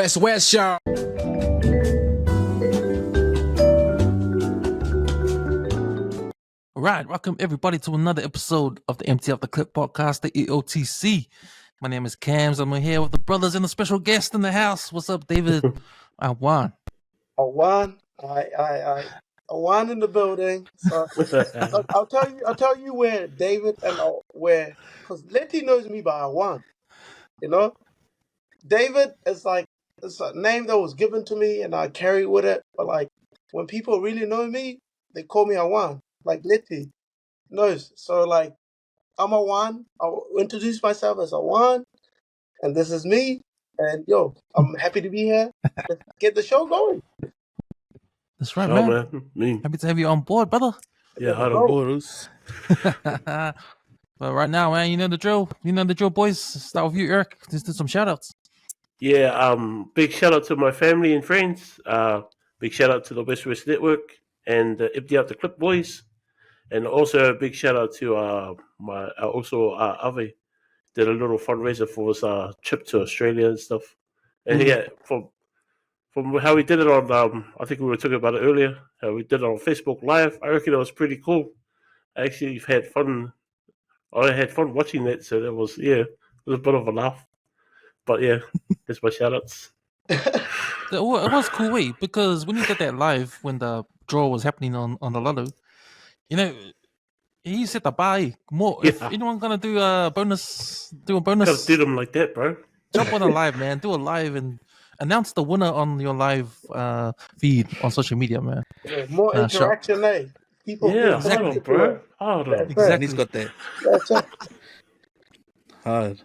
WesWes Show. All right, welcome everybody to another episode of the Empty Out the Clip podcast, the EOTC. My name is Cams. I'm here with the brothers and a special guest in the house. What's up, David? Awan. Awan, Awan in the building. So I'll tell you where David and where, because Leti knows me by Awan. You know, David is like, it's a name that was given to me and I carry with it. But like when people really know me, they call me Awan. Like Leti knows. So like I'm Awan. I'll introduce myself as Awan, and this is me. And yo, I'm happy to be here. Let's get the show going. That's right, man. Happy to have you on board, brother. Yeah, hard on board. But right now, man, you know the drill. You know the drill, boys. Start with you, Eric. Just do some shout outs. Yeah, big shout out to my family and friends. Big shout out to the WesWes Network and the Empty Out the Clip boys. And also a big shout out to Avi. Did a little fundraiser for his trip to Australia and stuff. And yeah, from how we did it on, I think we were talking about it earlier, how we did it on Facebook Live. I reckon it was pretty cool. I actually had fun. I had fun watching that, so that was, it was a bit of a laugh. But yeah, that's my shout outs. It was cool, because when you did that live, when the draw was happening on the lotto, you know, he set the bar more. Yeah. If anyone gonna do a bonus, gotta do them like that, bro. Jump on a live, man. Do a live and announce the winner on your live feed on social media, man. Yeah, more interaction, eh? People, exactly, bro. Exactly. He's got that. That's it. Hard.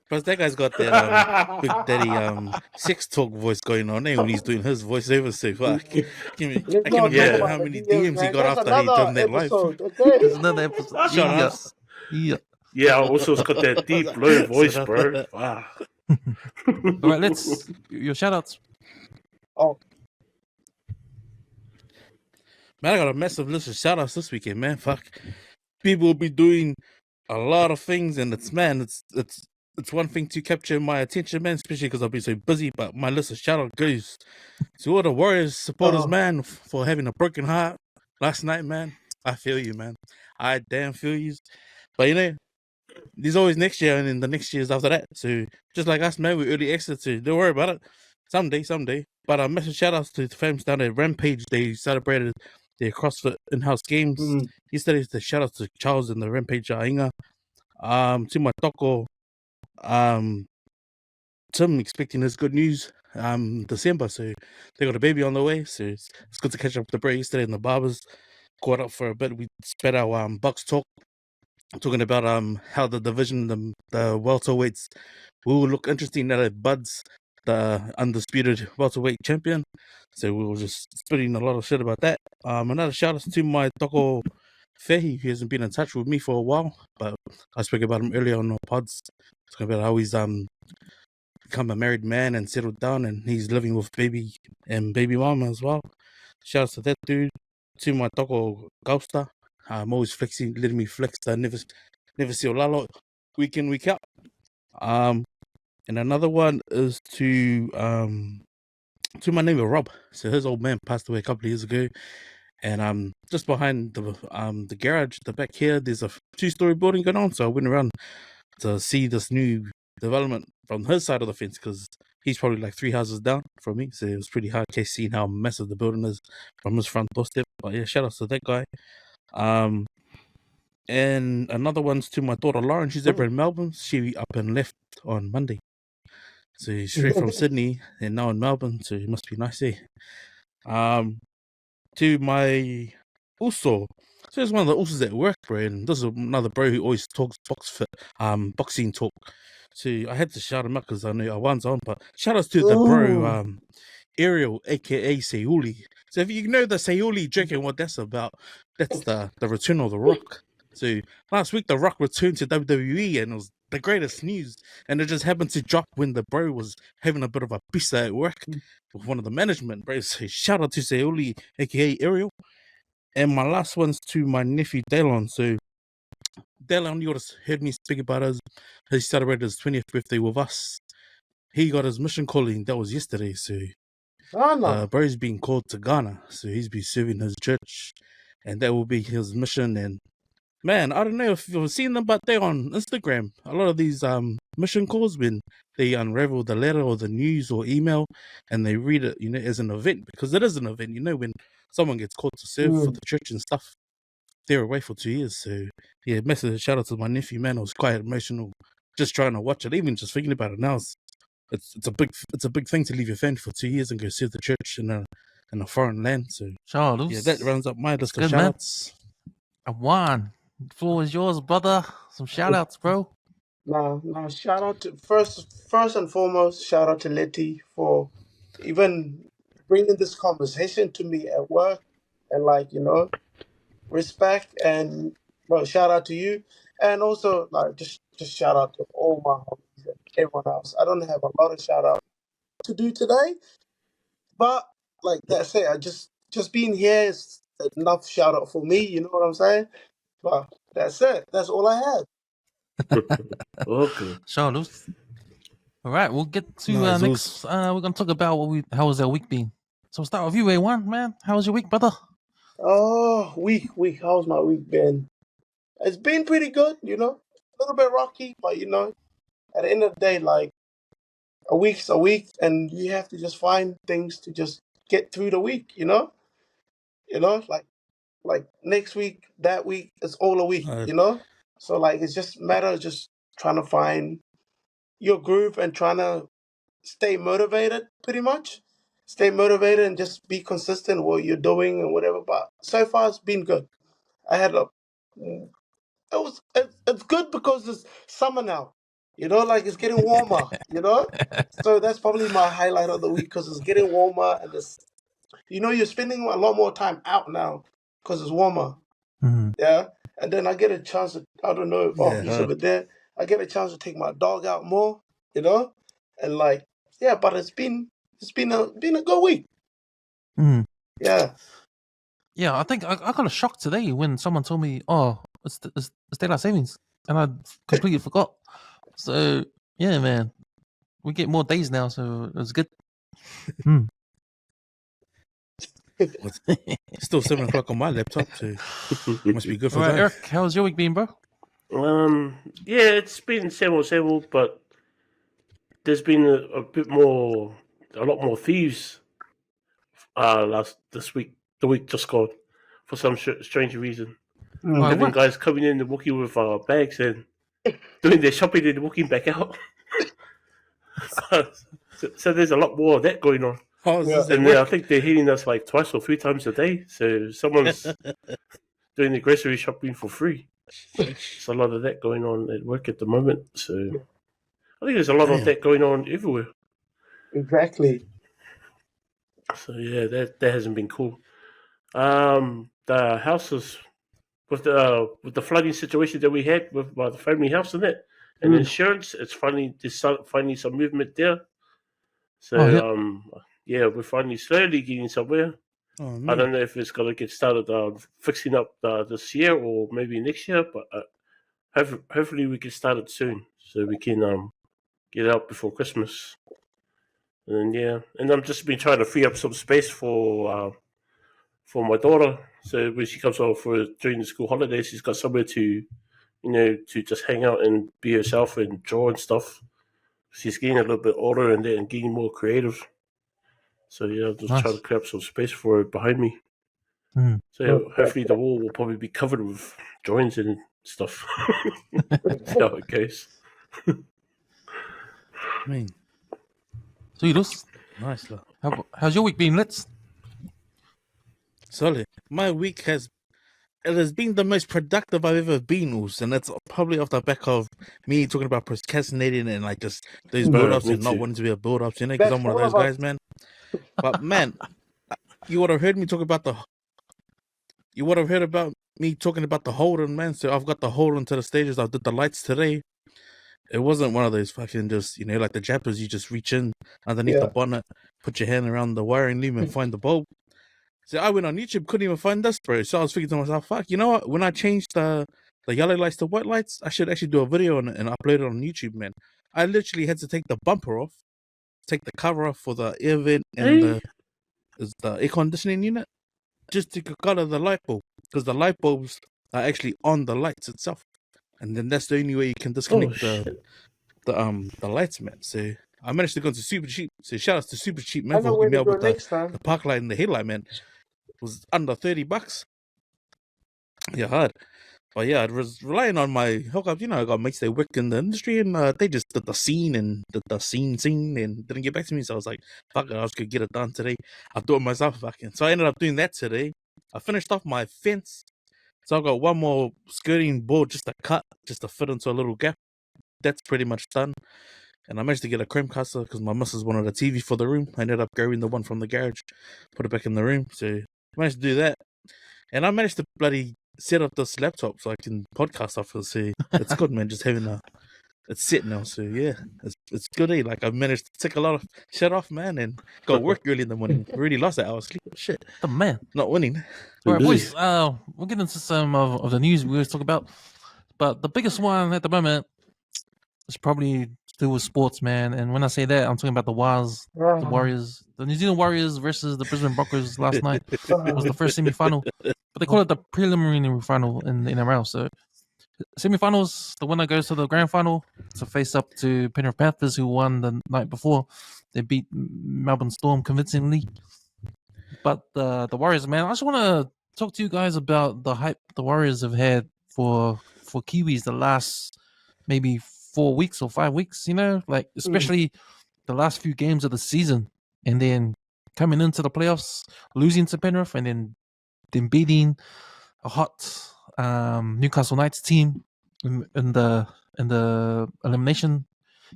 Plus, that guy's got that Big Daddy sex talk voice going on there when he's doing his voiceover. So fuck. I can imagine how many DMs he got after he done that live. There's another episode. Shut up. Yeah, also it's got that deep, low voice, bro. Wow. All right, let's your shout outs. Oh. Man, I got a massive list of shout outs this weekend, man. Fuck. People will be doing a lot of things, and it's one thing to capture my attention, man, especially because I've been so busy. But my list of shout out goes to all the Warriors supporters, man, for having a broken heart last night, man. I feel you, man. I damn feel you. But you know, there's always next year, and then the next years after that. So just like us, man, we're early exit, so don't worry about it. Someday. But a massive shout outs to the fans down at Rampage. They celebrated their CrossFit in-house games. Yesterday, the shout out to Charles and the Rampage Inga. To my Toko. Tim expecting this good news December, so they got a baby on the way, so it's good to catch up with the bro yesterday in the barbers. Caught up for a bit. We spent our Bucks talk, talking about how the division, the welterweights will look interesting now that Bud's the undisputed welterweight champion, so we were just spitting a lot of shit about that. Another shout out to my Toko Fehi, who hasn't been in touch with me for a while, but I spoke about him earlier on the pods. Talking about how he's become a married man and settled down, and he's living with baby and baby mama as well. Shout out to that dude. To my Toko Gausta, I'm always flexing, letting me flex the never see Lalo week in, week out. And another one is to my neighbor Rob. So his old man passed away a couple of years ago, and just behind the garage at the back here, there's a 2-story building going on. So I went around to see this new development from his side of the fence, because he's probably like 3 houses down from me. So it was pretty hard case seeing how massive the building is from his front doorstep. But yeah, shout out to that guy. And another one's to my daughter Lauren. She's over in Melbourne. She up and left on Monday. So she's straight from Sydney and now in Melbourne. So it must be nice, eh? To my Uso. So it's one of the Usos at work, bro. And this is another bro who always talks boxing talk. So I had to shout him out because I know Awan's on. But shout outs to the bro, Ariel, aka Seuli. So if you know the Seuli joke and what that's about, that's the return of The Rock. So last week, The Rock returned to WWE, and it was the greatest news. And it just happened to drop when the bro was having a bit of a pizza at work with one of the management bros. So shout out to Seuli, aka Ariel. And my last one's to my nephew Dalon. So Dalon, you would have heard me speak about he celebrated his 20th birthday with us. he got his mission calling. That was yesterday. So Ghana. bro's being called to Ghana. So he's been serving his church, and that will be his mission. And man, I don't know if you've seen them, but they're on Instagram. A lot of these mission calls, when they unravel the letter or the news or email and they read it, as an event, because it is an event, when someone gets called to serve for the church and stuff, they're away for 2 years. So yeah, massive shout out to my nephew, man. I was quite emotional just trying to watch it, even just thinking about it now. It's a big thing to leave your family for 2 years and go serve the church in a foreign land. So yeah, that rounds up my list of shout outs. Awan, the floor is yours, brother. Some shout outs, bro. Now, shout out to first and foremost, shout out to Leti for even bringing this conversation to me at work, and respect, and shout out to you, and also just shout out to all my homies and everyone else. I don't have a lot of shout out to do today, but that's it. I just being here is enough shout out for me. You know what I'm saying? But that's it. That's all I have. Okay. Shout outs. All right, we'll get to next. We're gonna talk about how was our week been. So we'll start with you, A1, man. How was your week, brother? Oh, week. How's my week been? It's been pretty good, a little bit rocky, but at the end of the day, a week's a week, and you have to just find things to just get through the week, like next week, that week, it's all a week, So it's just a matter of just trying to find your groove and trying to stay motivated, pretty much. Stay motivated and just be consistent in what you're doing and whatever. But so far, it's been good. I had it's good because it's summer now, it's getting warmer, So that's probably my highlight of the week, because it's getting warmer, and you're spending a lot more time out now because it's warmer. Mm-hmm. Yeah, and then I get a chance to, I don't know, he's over there. I get a chance to take my dog out more, and but it's been a good week. Mm-hmm. Yeah. Yeah, I think I got a shock today when someone told me, "Oh, it's daylight savings," and I completely forgot. So yeah, man, we get more days now, so it's good. Still 7 o'clock on my laptop, so must be good for All right, that. Eric, how's your week been, bro? Yeah, it's been several, but there's been a lot more thieves. This week, the week just gone, for some strange reason. Having guys coming in and walking with bags and doing their shopping and walking back out. So there's a lot more of that going on. And I think they're hitting us like twice or 3 times a day. So someone's doing the grocery shopping for free. There's a lot of that going on at work at the moment. So I think there's a lot of that going on everywhere. Exactly. So yeah, that hasn't been cool. The houses with the flooding situation that we had with the family house and that, and insurance, it's finally finding some movement there. So we're finally slowly getting somewhere. I don't know if it's gonna get started fixing up this year or maybe next year, but hopefully we can start it soon so we can get out before Christmas. And I've just been trying to free up some space for my daughter, so when she comes over during the school holidays, she's got somewhere to just hang out and be herself and draw and stuff. She's getting a little bit older and getting more creative. So I'm just trying to clear up some space for her behind me. So hopefully the wall will probably be covered with drawings and stuff. That's how it goes. Sweet, nice. How's your week been, Let's? Solid. My week has been the most productive I've ever been, and that's probably off the back of me talking about procrastinating and just those build-ups and not wanting to be a build-ups, because I'm one of those guys, man. But man, you would have heard me talk about me talking about the Holden, man. So I've got the Holden to the stages. I did the lights today. It wasn't one of those fucking just, like the Jappers, you just reach in underneath the bonnet, put your hand around the wiring loom and find the bulb. So I went on YouTube, couldn't even find this, bro. So I was thinking to myself, fuck, you know what? When I changed the yellow lights to white lights, I should actually do a video and upload it on YouTube, man. I literally had to take the bumper off take the cover off for the air vent and the air conditioning unit just to color the light bulb, because the light bulbs are actually on the lights itself, and then that's the only way you can disconnect the lights, man. So I managed to go to Super Cheap. So shout out to Super Cheap, man, I for know where hooking me to up go with next time. the park light and the headlight, man. It was under $30. Yeah, hard. But yeah, I was relying on my hookup. You know, I got mates that work in the industry, and they just did the scene and did the scene and didn't get back to me. So I was like, fuck it, I was gonna get it done today. I'll do it myself fucking. So I ended up doing that today. I finished off my fence. So I've got one more skirting board just to cut, just to fit into a little gap. That's pretty much done. And I managed to get a Chromecast because my missus wanted a TV for the room. I ended up grabbing the one from the garage, put it back in the room. So I managed to do that. And I managed to bloody set up this laptop so I can podcast off it. So it's good, man, just having it's set now. So yeah, it's good, eh? Like I've managed to take a lot of shit off, man, and go work early in the morning. Already lost an hour's sleep. Shit. The man. Not winning. All right, boys. We'll get into some of the news we always talk about, but the biggest one at the moment is probably to do with sports, man. And when I say that, I'm talking about the Warriors, the New Zealand Warriors versus the Brisbane Broncos last night. It was the first semi-final, but they call it the preliminary final in the NRL. So semi-finals, the winner goes to the grand final to face up to Penrith Panthers, who won the night before. They beat Melbourne Storm convincingly. But the Warriors, man, I just want to talk to you guys about the hype the Warriors have had for Kiwis the last maybe 4 weeks or 5 weeks, you know, like especially the last few games of the season, and then coming into the playoffs, losing to Penrith, and then beating a hot Newcastle Knights team in the elimination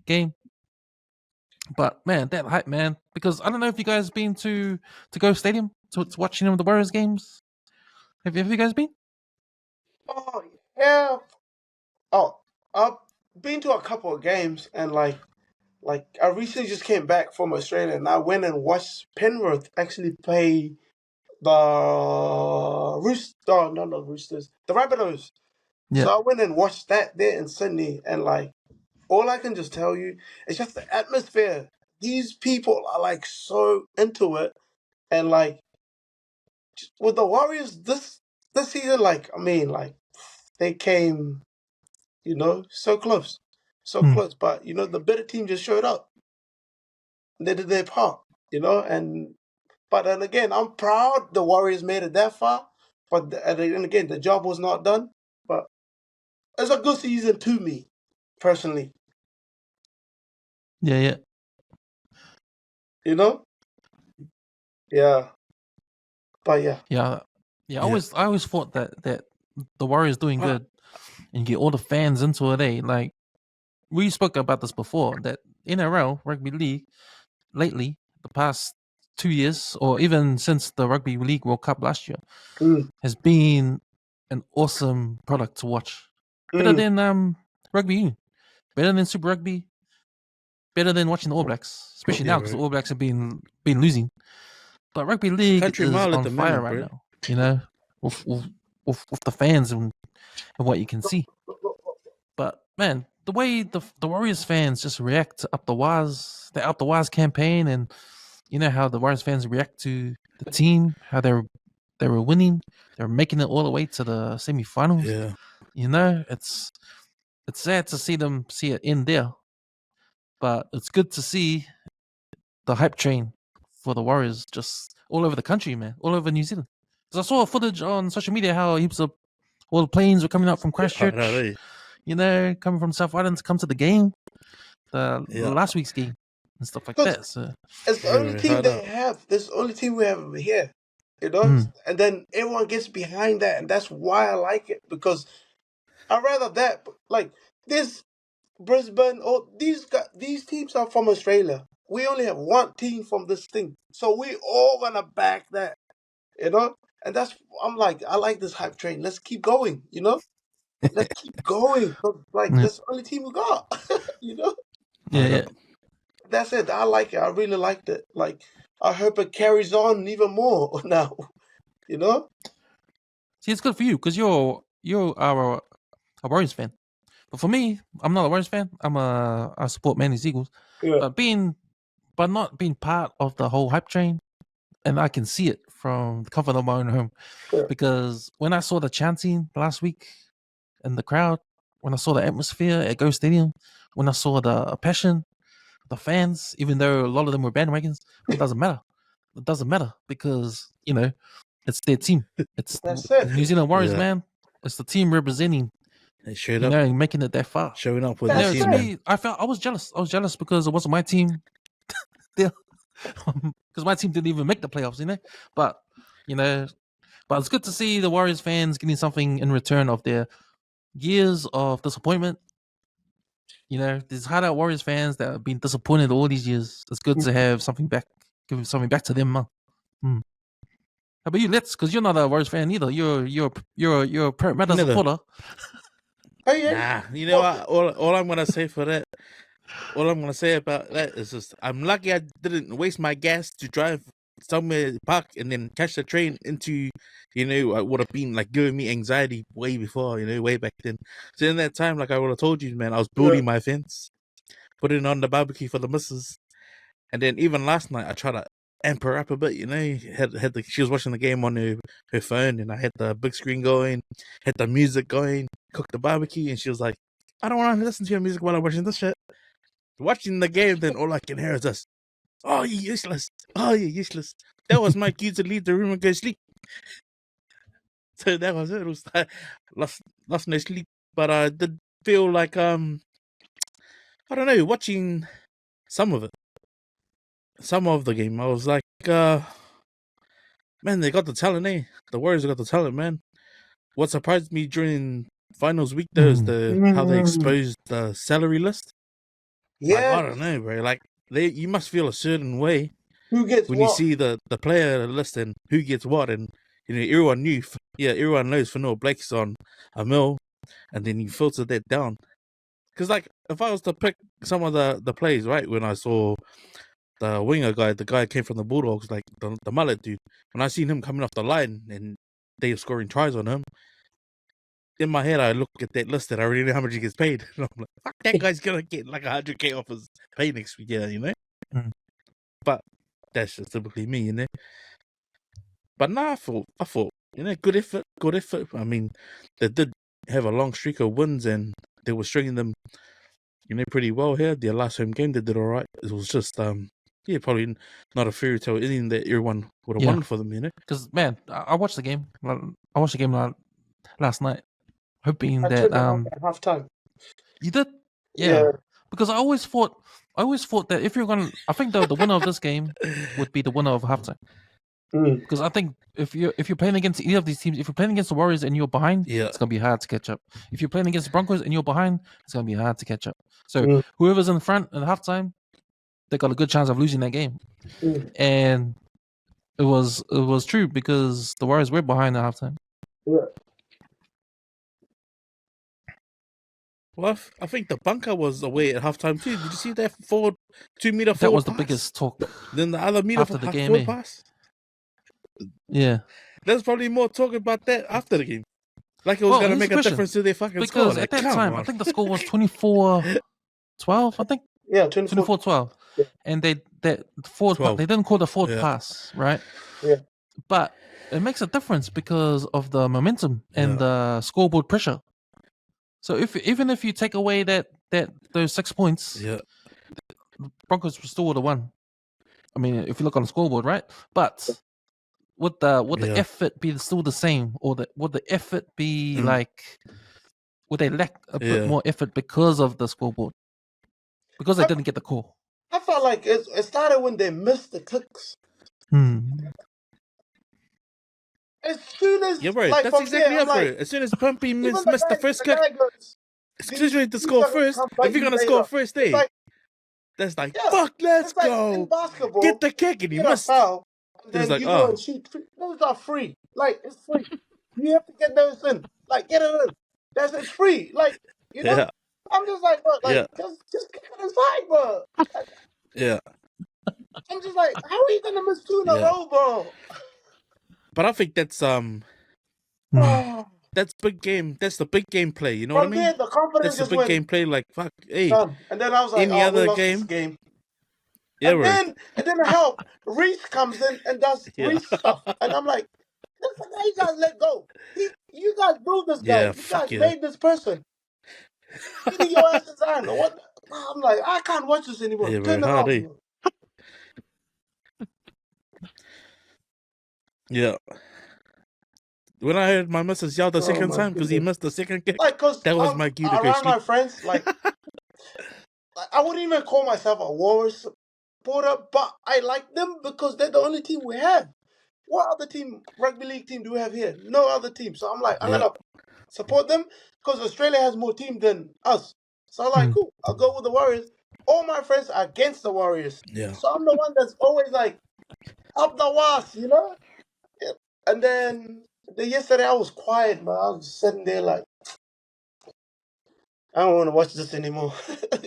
game. But man, that hype, man, because I don't know if you guys been to Go Stadium to watch the Warriors games. Have you guys been? Oh yeah. Oh, I've been to a couple of games, and like I recently just came back from Australia, and I went and watched Penrith actually play the Roosters, the Rabbitohs. Yeah. So I went and watched that there in Sydney, and like all I can just tell you is just the atmosphere. These people are like so into it, and like with the Warriors this season, like I mean, like they came, so close, close. But the better team just showed up. They did their part, but then again, I'm proud the Warriors made it that far. But and again, the job was not done. But it's a good season to me, personally. Yeah. Yeah. But yeah. Yeah. I always thought that the Warriors doing good and get all the fans into it. Like we spoke about this before, that NRL rugby league lately, the past 2 years, or even since the Rugby League World Cup last year, has been an awesome product to watch. Better than rugby union, better than Super Rugby, better than watching the All Blacks, especially now because the All Blacks have been losing. But rugby league Country is mile at on the fire moment, right now, with the fans and what you can see. But man, the way the Warriors fans just react to the Up the Waz campaign, and you know how the Warriors fans react to the team, how they were winning, they're making it all the way to the semifinals. Yeah. It's sad to see them see it in there, but it's good to see the hype train for the Warriors just all over the country, man, all over New Zealand. Because I saw footage on social media how heaps of all the planes were coming out from Christchurch, coming from South Island to come to the game, the last week's game and stuff like that. So it's the only team they have. This is the only team we have over here, and then everyone gets behind that, and that's why I like it, because I rather that, like this Brisbane, or these teams are from Australia. We only have one team from this thing, so we all gonna back that, and that's I like this hype train. Let's keep going, let's keep going. That's the only team we got, Yeah. That's it. I like it. I really liked it. Like, I hope it carries on even more now. See, it's good for you because you're a Warriors fan. But for me, I'm not a Warriors fan. I support Manly's Eagles. Yeah. But being but not being part of the whole hype train. And I can see it from the comfort of my own home. Yeah. Because when I saw the chanting last week in the crowd, when I saw the atmosphere at Go Stadium, when I saw the passion, the fans, even though a lot of them were bandwagons, it doesn't matter. It doesn't matter because, it's their team. It's That's the it. New Zealand Warriors, Yeah. man. It's the team representing, They showed up, and making it that far. showing up with That's the To team, it. man. me, I was jealous. I was jealous because it wasn't my team. Because my team didn't even make the playoffs, But but it's good to see the Warriors fans getting something in return of their years of disappointment. These hard-out Warriors fans that have been disappointed all these years. It's good to have something back, give something back to them, man. How about you, Let's? Because you're not a Warriors fan either. You're a Parramatta Neither. supporter. Oh yeah. Nah, you know what? All I'm gonna say for that, all I'm gonna say about that is just I'm lucky I didn't waste my gas to drive somewhere park and then catch the train into, what would have been like giving me anxiety way before, way back then. So in that time, like I would have told you, man, I was building my fence, putting on the barbecue for the missus, and then even last night I tried to amp her up a bit, she was watching the game on her phone, and I had the big screen going, had the music going, cooked the barbecue, and she was like, I don't want to listen to your music while I'm watching this shit. Watching the game, then all I can hear is this, oh, you're useless. Oh, you're useless. That was my cue to leave the room and go sleep. So that was it. It was lost no sleep. But I did feel like, I don't know, watching some of the game, I was like, man, they got the talent, eh? The Warriors got the talent, man. What surprised me during finals week, though, is how they exposed the salary list. Like, Yeah. I don't know, bro. Like, you must feel a certain way Who gets when what? you see the player list and who gets what, and everyone knew. Yeah, everyone knows Fanua Blake's on a mil, and then you filter that down. Because like, if I was to pick some of the plays, right, when I saw the winger guy, the guy came from the Bulldogs, like the mullet dude, when I seen him coming off the line and they were scoring tries on him, in my head I look at that list and I already know how much he gets paid. And I'm like, fuck, that guy's gonna get like 100K off his pay next week, Mm. But that's just typically me, But nah, I thought, good effort. I mean, they did have a long streak of wins and they were stringing them, pretty well here. Their last home game, they did all right. It was just, probably not a fairy tale inning that everyone would have wanted for them, Because man, I watched the game. I watched the game last night, hoping I that turned it off at halftime. you did, Yeah. Because I always thought that if you're gonna, I think the winner of this game would be the winner of halftime. Because I think if you're playing against any of these teams, if you're playing against the Warriors and you're behind, it's gonna be hard to catch up. If you're playing against the Broncos and you're behind, it's gonna be hard to catch up. So whoever's in front at halftime, they got a good chance of losing that game. And it was true because the Warriors were behind at halftime. Yeah. Well, I think the bunker was away at halftime too. Did you see that 2 meter forward That was the pass? biggest talk. Then the other meter after the game, forward pass. Yeah. There's probably more talk about that after the game. Like it was going to make a difference to their fucking score. Because Like, at that time, I think the score was 24-12, I think. Yeah, 24-12. Yeah. And they didn't call the forward pass, right? Yeah. But it makes a difference because of the momentum and the scoreboard pressure. So even if you take away those 6 points, Broncos still would have won. I mean, if you look on the scoreboard, right? But would the effort be still the same, or would the effort be like? Would they lack a bit more effort because of the scoreboard? Because they didn't get the call. I felt like it started when they missed the kicks. As soon as bro, like that's from exactly there, it, bro. As soon as Pumpy missed the first kick, excuse me to score first. If you're gonna score first, that's like fuck. Let's go. In basketball, get the kick, and he missed. Foul, and Then then you go and shoot. Those are free. Like it's free. You have to get those in. Like get it in. It's free. Like I'm just like, bro. Like just get it inside, bro. I'm just like, how are you gonna miss 2 in a row, bro? But I think that's that's big game. That's the big game play. You know what I mean? There, the confidence that's the just big went, game play. Like fuck, hey. done. And then I was like, any other we lost game, this game. And bro. then help. Reese comes in and does Reese stuff. And I'm like, that's the guy you guys let go. You guys built this guy. Yeah, You fuck guys yeah. made this person. Beating your asses on. What? I'm like, I can't watch this anymore. Yeah, Turn bro. it Hard, off. eh? Yeah. When I heard my missus yell the second my time because he goodness. missed the second kick, Like, cause that was my cue to go around my sleep. friends, like I wouldn't even call myself a Warriors supporter, but I like them because they're the only team we have. What other team, rugby league team, do we have here? No other team. So I'm like, I'm Yeah. gonna support them because Australia has more team than us. So I'm like, cool, I'll go with the Warriors. All my friends are against the Warriors. Yeah. So I'm the one that's always like, up the was, you know? Yeah. And then yesterday I was quiet, man. I was sitting there like, I don't want to watch this anymore,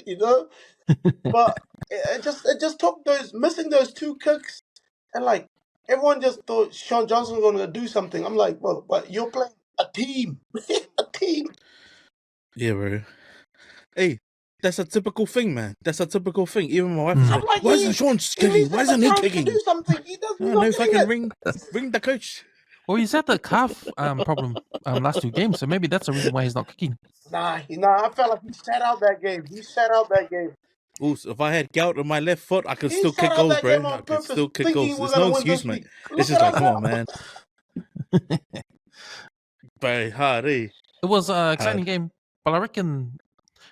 you know? But it just took missing those 2 kicks, and like everyone just thought Sean Johnson was going to do something. I'm like, well, but you're playing a team, a team. Yeah, bro. Hey, that's a typical thing, man. That's a typical thing. Even my wife is I'm like, like, why isn't Sean he kicking? needs Why the isn't he chance to kicking? do something. He's No, not if I doing can it. ring the coach. Well, he's had the calf problem last 2 games, so maybe that's the reason why he's not kicking. Nah, I felt like he sat out that game. Also, if I had gout on my left foot, I could He still sat kick out goals, that game bro. I on could purpose, still kick thinking goals. we're There's going no to win excuse, this mate. week. It's Look just at like, us come on, now. man. But hard, eh? It was an exciting game, but I reckon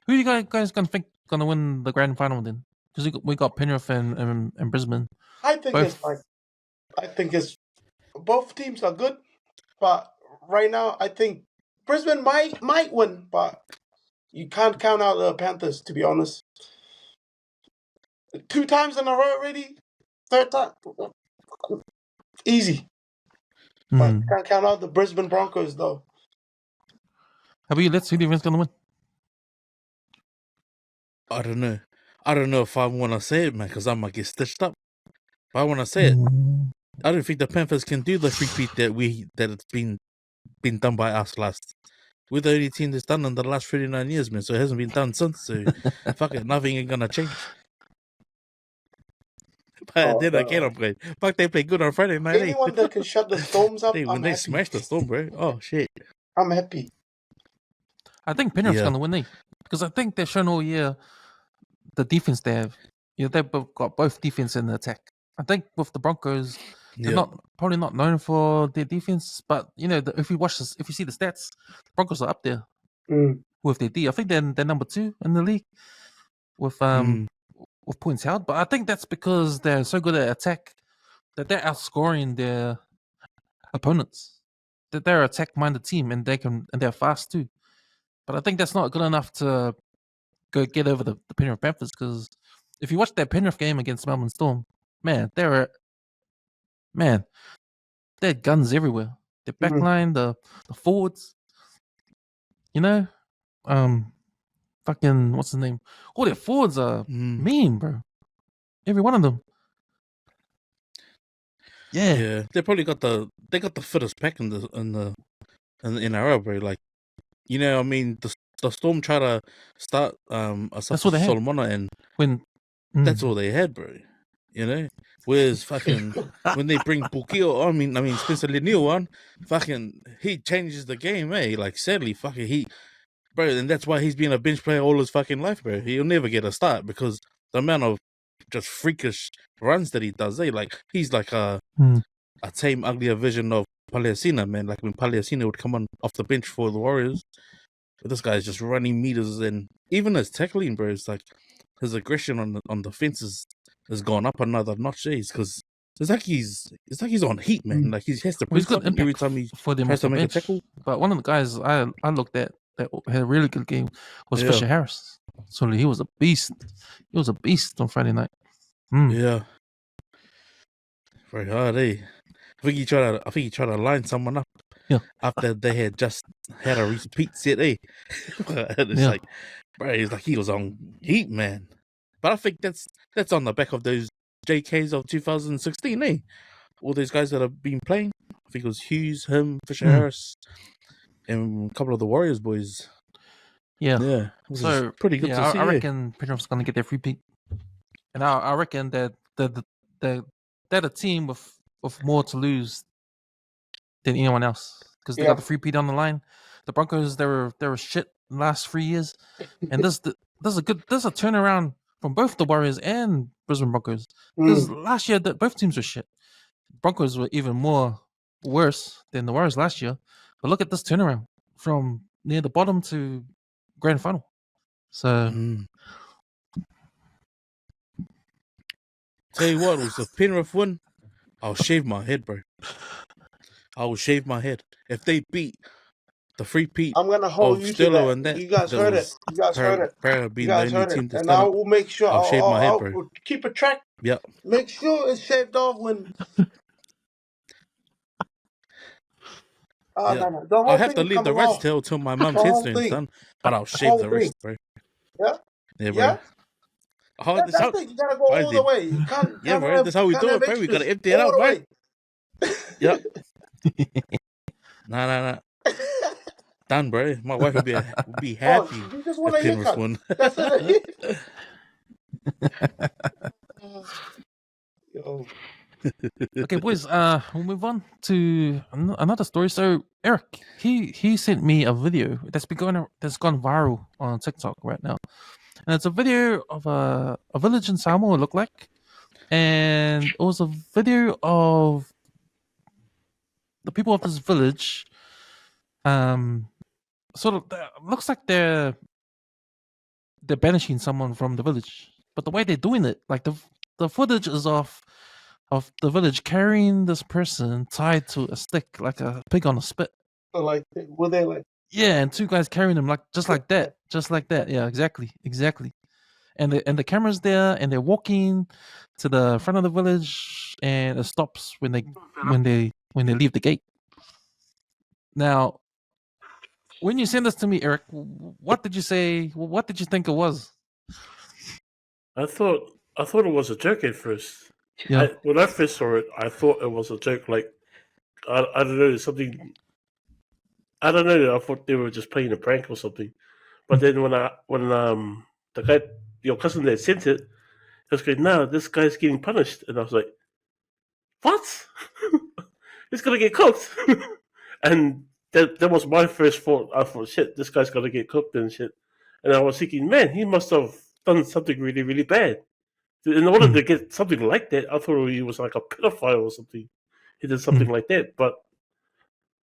who you guys gonna think gonna win the grand final then? Because we got Penrith and Brisbane. I think it's both teams are good, but right now I think Brisbane might win, but you can't count out the Panthers, to be honest. 2 times in a row already, 3rd time, easy. But you can't count out the Brisbane Broncos though. How about you? Let's see who do you think's gonna win. I don't know. I don't know if I want to say it, man, because I might get stitched up. But I want to say it. I don't think the Panthers can do the repeat that it's been done by us last. We're the only team that's done in the last 39 years, man. So it hasn't been done since. So fuck it, nothing ain't gonna change. But then again, I'm going, fuck, they play good on Friday night. Anyone that can shut the Storms up, when I'm they happy. smashed the Storm, bro. Oh shit. I'm happy. I think Penrith's gonna win, because I think they've shown all year the defense they have. They've got both defense and attack. I think with the Broncos, they're probably not known for their defense, but if you see the stats, the Broncos are up there with their D. I think they're number 2 in the league with points held. But I think that's because they're so good at attack that they're outscoring their opponents. That they're a attack-minded team and they're fast too. But I think that's not good enough to go get over the Penrith Panthers, because if you watch that Penrith game against Melbourne Storm, man, they're guns everywhere. The backline, the forwards, fucking what's his name? All their forwards are mean, bro. Every one of them. Yeah, they probably got the fittest pack in the NRL, bro. Like, I mean, the Storm try to start that's what they had. Solomona, and that's all they had, bro. Whereas fucking when they bring Bukio, I mean Spencer Lanier on, fucking he changes the game, eh? Like, sadly, fucking bro, and that's why he's been a bench player all his fucking life, bro. He'll never get a start because the amount of just freakish runs that he does, eh? Like, he's like a tame, uglier version of Paliasina, man. Like when Paliasina would come on off the bench for the Warriors, but this guy's just running meters, and even his tackling, bro, it's like his aggression on the fences has gone up another notch, because it's like he's on heat, man. Like, he has to bring something every time he has to make a tackle. But one of the guys I looked at that had a really good game was Fisher Harris. So he was a beast. He was a beast on Friday night. Yeah, very hard, eh? I think he tried to line someone up. Yeah. After they had just had a repeat set, eh? It's like, bro, it's like he was on heat, man. But I think that's on the back of those JKs of 2016, eh? All those guys that have been playing. I think it was Hughes, him, Fisher Harris, and a couple of the Warriors boys. Yeah. Yeah. So pretty good to see. I reckon Penrith's gonna get their free pick. and I reckon that they're a team with more to lose than anyone else because they got Yeah. the 3P on the line. The Broncos, they were shit the last 3 years, and this a turnaround from both the Warriors and Brisbane Broncos because last year both teams were shit. Broncos were even more worse than the Warriors last year, but look at this turnaround from near the bottom to grand final. So. Tell you what, if Penrith win, I'll shave my head, bro. I will shave my head if they beat the 3P I'm gonna hold of you to Sterlo that. and that. You guys heard it. You guys heard it. Para being the only team that's And done I it. will make sure I'll shave my head, I'll bro. keep a track. Yep. Make sure it's shaved off when. Yeah. No. The whole I'll have thing to is leave the coming rest off. till my mum's The whole headstone's thing. done, but I'll The shave whole the rest, thing. bro. Yeah. Yeah, bro. Yeah. Oh, That's it. You gotta go all the way. You can't. Yeah, bro. That's how we do it, bro. We gotta empty it all out, the bro. way. Yep. Nah. Done, bro. My wife would be happy You just want a if Penrith haircut. won. That's it. Yo. Okay, boys. We'll move on to another story. So Eric, he sent me a video that's gone viral on TikTok right now, and it's a video of a village in Samoa. It looked like, and it was a video of the people of this village. Sort of looks like they're banishing someone from the village, but the way they're doing it, like the footage is of the village carrying this person tied to a stick like a pig on a spit. So like, were they like? Yeah, and two guys carrying them just like that. Yeah, exactly. And the camera's there, and they're walking to the front of the village, and it stops when they leave the gate. Now, when you sent this to me, Eric, what did you say? What did you think it was? I thought it was a joke at first. Yeah. When I first saw it, I thought it was a joke. Like I don't know, something. I don't know. I thought they were just playing a prank or something. But then when the guy, your cousin that sent it, he was going, "No, this guy's getting punished," and I was like, "What? He's gonna get cooked?" And that was my first thought. I thought, "Shit, this guy's gonna get cooked and shit." And I was thinking, man, he must have done something really, really bad. In order to get something like that, I thought he was like a pedophile or something. He did something like that, but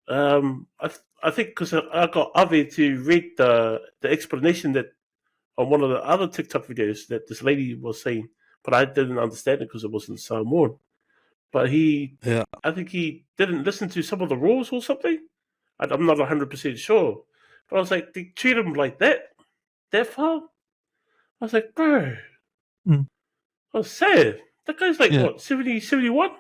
I think because I got Avi to read the explanation that on one of the other TikTok videos that this lady was saying, but I didn't understand it because it wasn't Samoan. But I think he didn't listen to some of the rules or something. I'm not 100% sure. But I was like, they treat him like that far? I was like, bro, I was sad. That guy's like, what, 70, 71?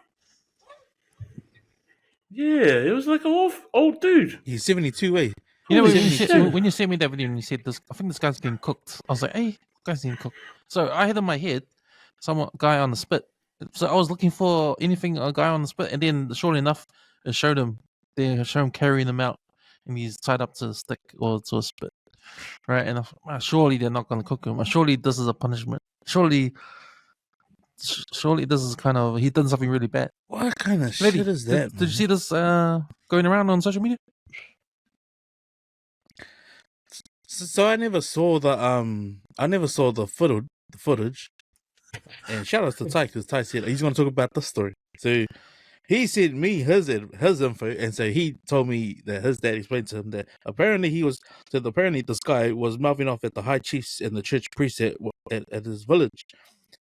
Yeah, it was like an old dude. He's 72, eh? You know, when you sent me that video and you said this, I think this guy's getting cooked. I was like, hey, guy's getting cooked. So I had in my head, some guy on the spit. So I was looking for anything, a guy on the spit, and then surely enough, it showed him. They show him carrying him out, and he's tied up to a stick or to a spit, right? And I thought, surely they're not going to cook him. Surely this is a punishment. Surely this is kind of he done something really bad. What kind of shit is that? Did you see this going around on social media? So I never saw the footage. And shout out to Ty, because Ty said he's going to talk about this story. So he sent me his info, and so he told me that his dad explained to him that apparently this guy was mouthing off at the high chiefs and the church priest at his village,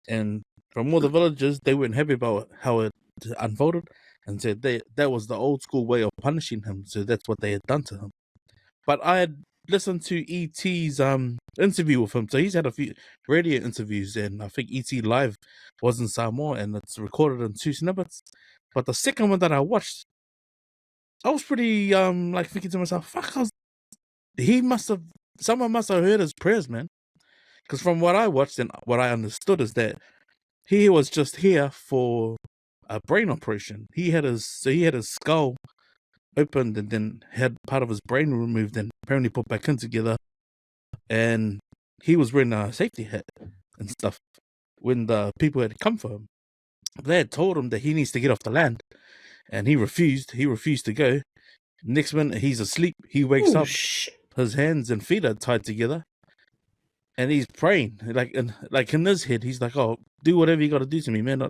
and from all the villagers, they weren't happy about how it unfolded, and said that was the old school way of punishing him. So that's what they had done to him. But I had listened to ET's interview with him. So he's had a few radio interviews, and I think ET Live was in Samoa, and it's recorded in 2 snippets. But the second one that I watched, I was pretty like thinking to myself, fuck, someone must have heard his prayers, man. Because from what I watched and what I understood is that he was just here for a brain operation. He had his skull opened and then had part of his brain removed and apparently put back in together, and he was wearing a safety hat and stuff. when the people had come for him. They had told him that he needs to get off the land, and he refused. He refused to go. Next minute, he's asleep. He wakes Oh, up. shit. His hands and feet are tied together, and he's praying. Like in his head, he's like, "Oh, do whatever you got to do to me, man.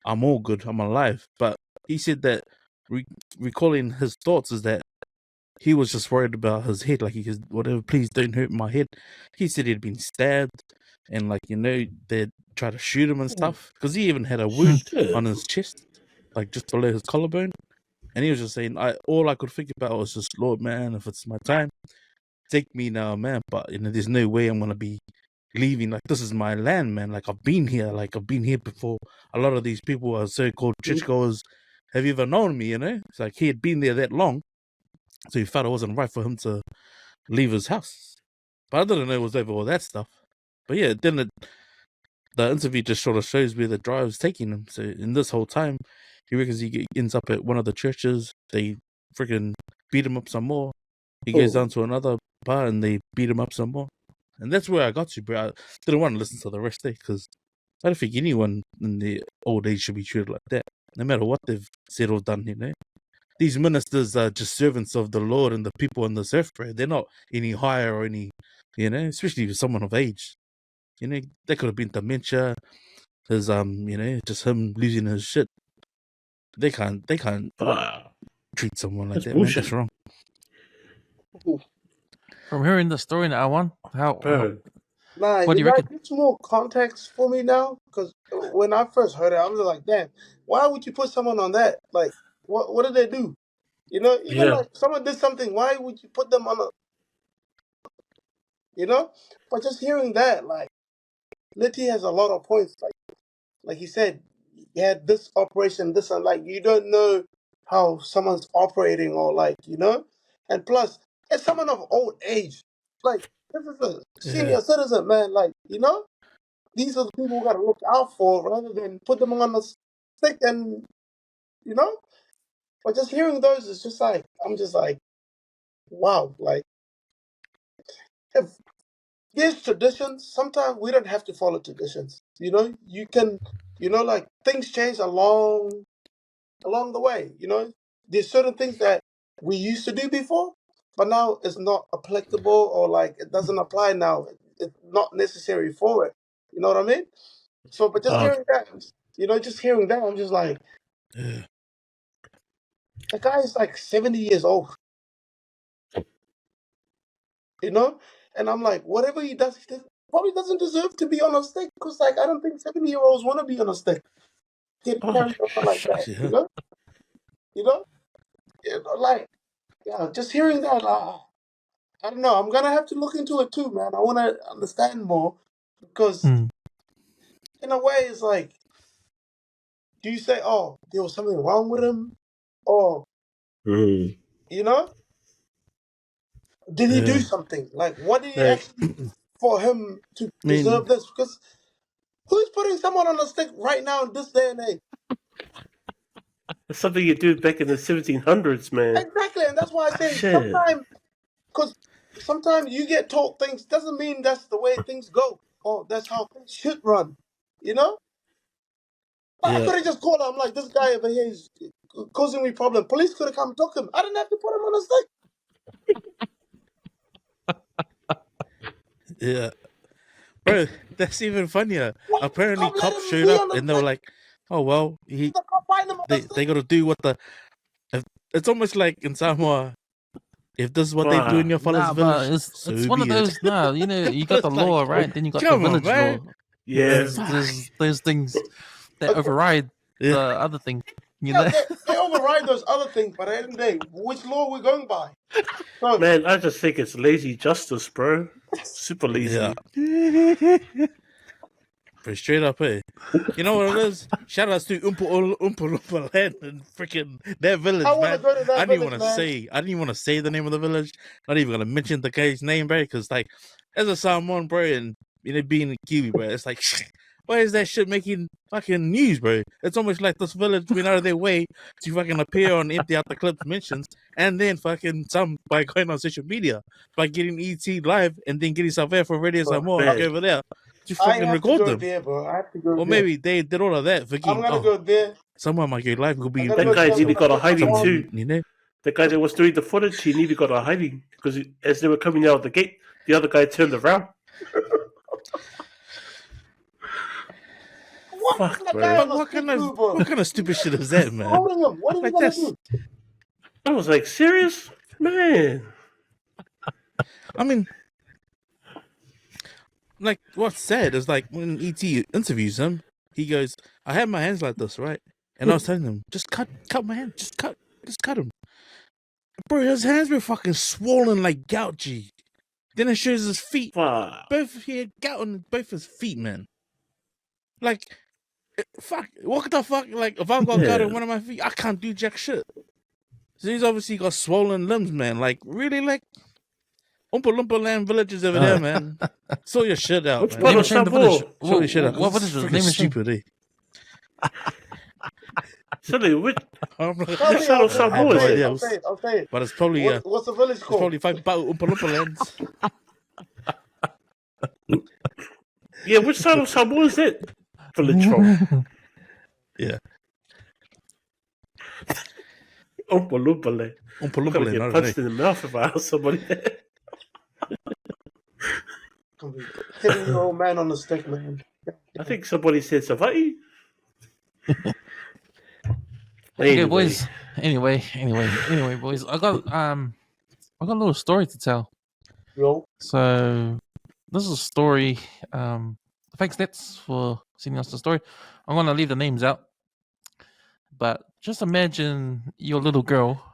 I'm all good. I'm alive." But he said that recalling his thoughts is that he was just worried about his head. Like he said, "Whatever, please don't hurt my head." He said he'd been stabbed, and they'd try to shoot him and stuff. Because he even had a wound Shit. on his chest, like just below his collarbone. And he was just saying, all I could think about was just, Lord, man, if it's my time, take me now, man. But there's no way I'm gonna be leaving. Like, this is my land, man. Like, I've been here. Like, I've been here before. A lot of these people are so-called churchgoers. Have you ever known me? It's like he had been there that long, so he felt it wasn't right for him to leave his house. But I didn't know it was over all that stuff. But yeah, then the interview just sort of shows where the drive's taking him. So in this whole time, he reckons he ends up at one of the churches. They freaking beat him up some more. He goes down to another bar and they beat him up some more. And that's where I got to, bro. I didn't want to listen to the rest there because I don't think anyone in their old age should be treated like that, no matter what they've said or done. These ministers are just servants of the Lord and the people on this earth, bro. They're not any higher or any, especially with someone of age. That could have been dementia, his just him losing his shit. They can't treat someone like That's that, bullshit. man. That's wrong. From hearing the story in Awan, how Nah, what do you guys reckon? get some more context for me now, because when I first heard it, I was like, "Damn, why would you put someone on that? Like, what did they do? Even Yeah. like someone did something, why would you put them on a, But just hearing that, like, Leti has a lot of points. Like he said, you had this operation, this, and like you don't know how someone's operating, or like, and plus, as someone of old age, like this is a senior citizen, man. Like, these are the people we got to look out for rather than put them on the stick and, But just hearing those is just like, I'm just like, wow. Like, if there's traditions, sometimes we don't have to follow traditions. You can, like things change along the way. There's certain things that we used to do before, but now it's not applicable, or like it doesn't apply now. It's not necessary for it. You know what I mean? So, but just hearing that, I'm just like, the guy is like 70 years old. And I'm like, whatever he does, probably doesn't deserve to be on a stick, because like I don't think 70-year-olds want to be on a stick, get carried over like that. Like, yeah, just hearing that, I don't know. I'm gonna have to look into it too, man. I want to understand more, because in a way, it's like, do you say, oh, there was something wrong with him, or did he do something? Like, what did he actually for him to deserve this? Because who's putting someone on a stick right now in this day and age? It's something you do back in the 1700s, man. Exactly, and that's why I say sometimes you get told things doesn't mean that's the way things go, or that's how things should run. I could have just called him, like, this guy over here is causing me problem. Police could have come and took him. I didn't have to put him on a stick. Yeah. Bro, that's even funnier. Apparently, cops showed up and they were like, "Oh well, they got to do what the." It's almost like in Samoa, if this is what they do in your father's village, it's one of those. You got the law, right? Then you got the village law. Yes, there's things that override the other thing. They override those other things, but at the end of the day, which law we're going by? So, man, I just think it's lazy justice, bro. Super lazy. Yeah. Pretty straight up, eh? You know what it is? Shout outs to Oompa Land and freaking that village, man. I didn't even want to say the name of the village. Not even gonna mention the guy's name, bro. Because like, as a Samoan, bro, and being a Kiwi, bro, it's like, why is that shit making fucking news, bro? It's almost like this village went out of their way to fucking appear on Empty Out the Clips mentions, and then fucking by going on social media, by getting ET live, and then getting yourself there for Radio Samoa, like over there. to I fucking have to record go them. there, bro. I have to go Or there. maybe they did all of that I'm thinking, gonna oh, go there. someone might get live. Could be I'm gonna That go guy tell nearly got a hiding Awan. too. you know. The guy that was doing the footage, he nearly got a hiding because as they were coming out of the gate, the other guy turned around. What Fuck, kind of bro. guy on a What stick kind move, bro? of stupid shit is that, man? Holding him. What is he Like gonna that's. do? I was like, serious? Man. I mean, like what's sad is like when ET interviews him, he goes, "I had my hands like this, right?" And I was telling him, "Just cut my hand, just cut him." Bro, his hands were fucking swollen like gout, G. Then it shows his feet. Fuck. He had gout on both his feet, man. Like, fuck, what the fuck? Like, if I've got gout on one of my feet, I can't do jack shit. So he's obviously got swollen limbs, man. Like, really, like, Oompa Loompa Land villages over there, man. Sort your shit out, Which man. part Name of and shame the Samoa? village. Sort your shit out. What This is village is freaking name and shame? stupid, eh? Silly, which I'm like, Tell me, side of I have Samoa no is it? idea. I'll say it. I'll say it. But it's probably What's the village it's called? probably 5 about Oompa Loompa Lands. Yeah, which side of Samoa is it? Village from? Yeah, Oompa Loompa Land. Oompa I'm Loompa gonna Land. I get don't punched know. in the mouth if I ask somebody that. Hitting your old man on the stick, man. I think somebody said Savati. Okay, boys. Anyway, boys. I got a little story to tell. Yo, So this is a story. Thanks, Nets, for sending us the story. I'm gonna leave the names out, but just imagine your little girl.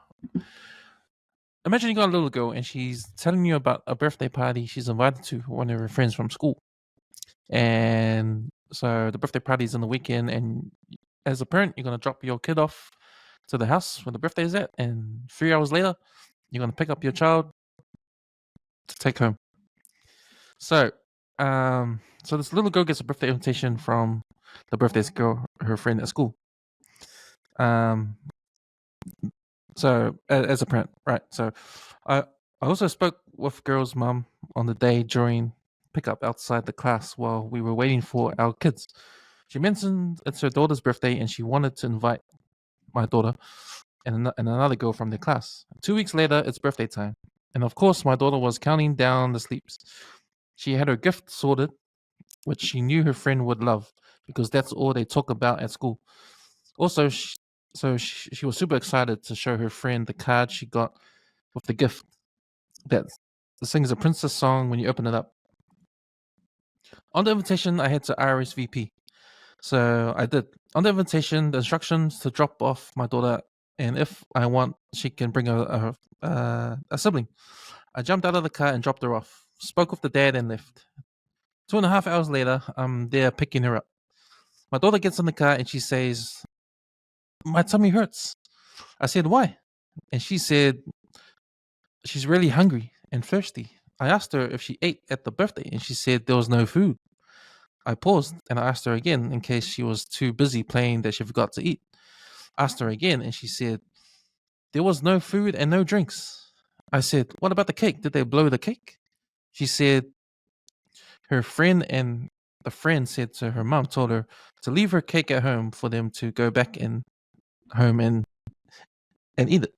Imagine you got a little girl and she's telling you about a birthday party she's invited to one of her friends from school. And so the birthday party's on the weekend, and as a parent, you're gonna drop your kid off to the house where the birthday is at, and 3 hours later, you're gonna pick up your child to take home. So, so this little girl gets a birthday invitation from the birthday girl, her friend at school. So as a parent, right? So, I also spoke with girl's mum on the day during pickup outside the class while we were waiting for our kids. She mentioned it's her daughter's birthday and she wanted to invite my daughter and another girl from their class. 2 weeks later, it's birthday time. And of course, my daughter was counting down the sleeps. She had her gift sorted, which she knew her friend would love because that's all they talk about at school. Also, she was super excited to show her friend the card she got with the gift that sings a princess song when you open it up. On the invitation, I had to RSVP. So I did. On the invitation, the instructions to drop off my daughter, and if I want, she can bring a sibling. I jumped out of the car and dropped her off. Spoke with the dad and left. 2.5 hours later, I'm there picking her up. My daughter gets in the car and she says, "My tummy hurts." I said, "Why?" And she said, "She's really hungry and thirsty." I asked her if she ate at the birthday, and she said there was no food. I paused and I asked her again in case she was too busy playing that she forgot to eat. Asked her again and she said there was no food and no drinks. I said, "What about the cake? Did they blow the cake?" She said her friend and the friend said to her mom, told her to leave her cake at home for them to go back in home and eat it.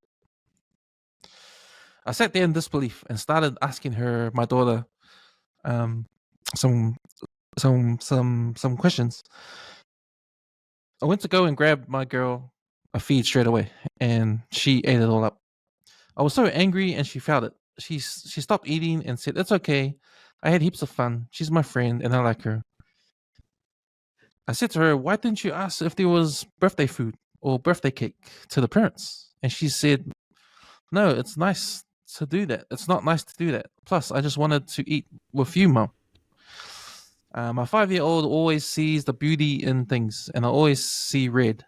I sat there in disbelief and started asking my daughter, um, some some questions. I went to go and grab my girl a feed straight away, and she ate it all up. I was so angry, and she felt it. She stopped eating and said, "It's okay. I had heaps of fun. She's my friend, and I like her." I said to her, "Why didn't you ask if there was birthday food or birthday cake to the parents?" And she said, "No, it's nice to do that. It's not nice to do that. Plus, I just wanted to eat with you, Mom." My 5-year-old always sees the beauty in things, and I always see red.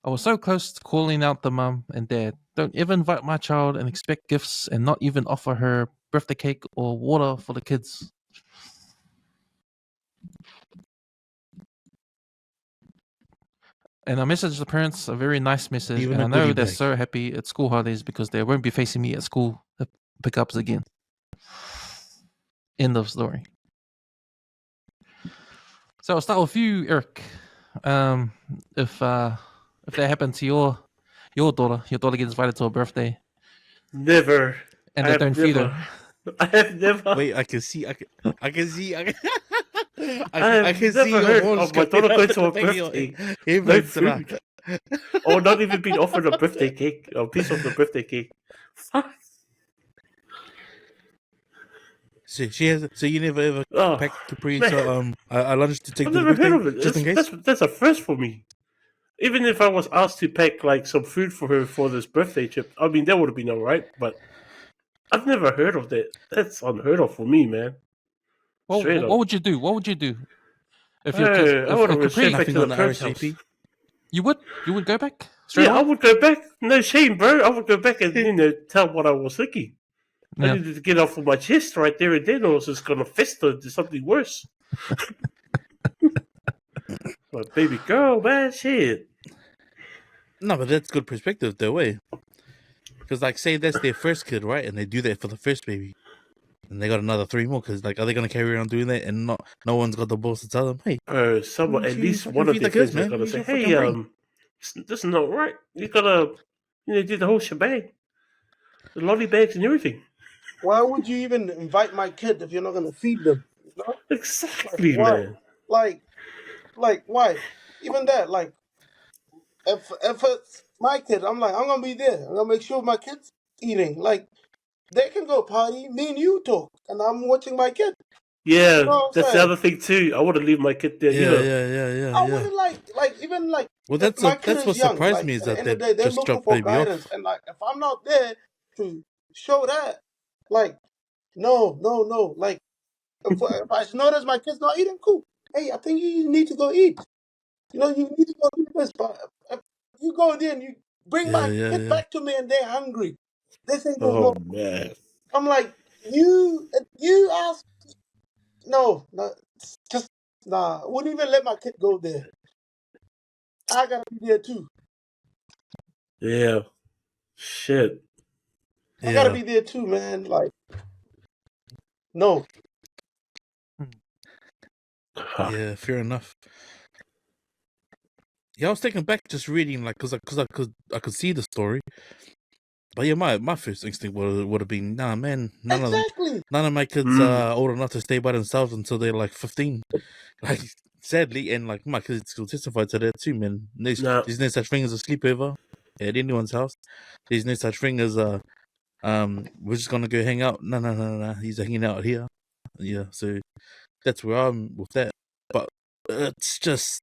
I was so close to calling out the mum and dad. Don't ever invite my child and expect gifts and not even offer her birthday cake or water for the kids. And I messaged the parents a very nice message, Even and a I know goodie they're bag. so happy at school holidays because they won't be facing me at school pickups again. End of story. So I'll start with you, Eric. If that happened to your daughter gets invited to a birthday Never. and I they have don't feed never. her. I have never. Wait, I can see. I can see. I I have can see never your heard balls of my coming daughter out going of to a the back of your birthday. head. No food. Or not even being offered a birthday cake. A piece of the birthday cake. Fuck. So she has. So you never ever Oh, packed Capri man. a lunch to take I've to the never heard birthday, of it. just in case. That's a first for me. Even if I was asked to pack like some food for her for this birthday trip, I mean that would have been alright. But I've never heard of that. That's unheard of for me, man. Straight What up. would you do? What would you do if your kids? I If would a have went straight Capri, back Nothing to the on the parents' house. RSVP. you would go back straight Yeah, I away. would go back. No shame, bro. I would go back and tell what I was thinking. I Yeah. needed to get off of my chest right there and then, or it's just gonna fester into something worse. Like, baby girl, man, shit. No, but that's good perspective, though, way. Because, like, say that's their first kid, right? And they do that for the first baby, and they got another 3 more. Because, like, are they gonna carry on doing that, and no one's got the balls to tell them, hey, Someone, why at don't you least fucking one of feed their the kids, friends is man? gonna Use say, your "Hey, fucking brain." this is not right. You gotta, do the whole shebang, the lolly bags and everything." Why would you even invite my kid if you're not gonna feed them? You know, like Exactly, why? man. Like why? Even that, like if it's my kid, I'm gonna be there. I'm gonna make sure my kid's eating. Like they can go party, me and you talk, and I'm watching my kid. You Yeah, know what I'm that's the saying? other thing too. I want to leave my kid there Yeah, either. yeah. I wouldn't even Well, if my kid that's is what young. surprised Like me is at the that end of they the day, they're just looking dropped for baby guidance, off. and like if I'm not there to show that, like no. Like if I notice my kid's not eating, cool. Hey, I think you need to go eat. You know, you need to go do this. But if you go there and you bring my kid Yeah. back to me and they're hungry, they say no Oh more. man. I'm like, you ask, no, just nah. I wouldn't even let my kid go there. I gotta be there too. Yeah. Shit. I gotta be there too, man. Like, no. Yeah, fair enough. Yeah, I was taken back just reading, like, cause I could see the story. But yeah, my first instinct would have been, nah, man, none of my kids are old enough to stay by themselves until they're like 15. Like, sadly, and like my kids will testify to that too, man. There's no such thing as a sleepover at anyone's house. There's no such thing as we're just gonna go hang out. No. He's hanging out here. Yeah, so that's where I'm with that. But it's just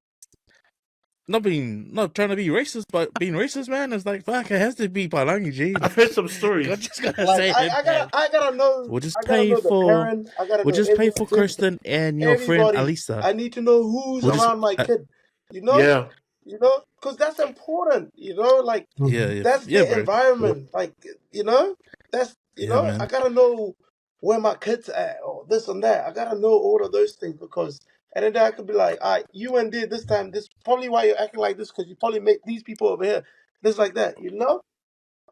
not trying to be racist, but being racist, man, is like, fuck, it has to be Palangi, G. I've heard some stories. I just gotta Like, say I gotta know. We'll just I gotta pay know the for parent. I gotta we'll know just pay for everything. Kirsten and your friend Everybody. Alisa. I need to know who's around my kid. You know. Yeah. You know, because that's important. You know, like that's the bro. environment. Like you know, that's man. I gotta know where my kids at or this and that. I gotta know all of those things because and then I could be like, all right, you went there this time. This probably why you're acting like this because you probably make these people over here this like that. You know,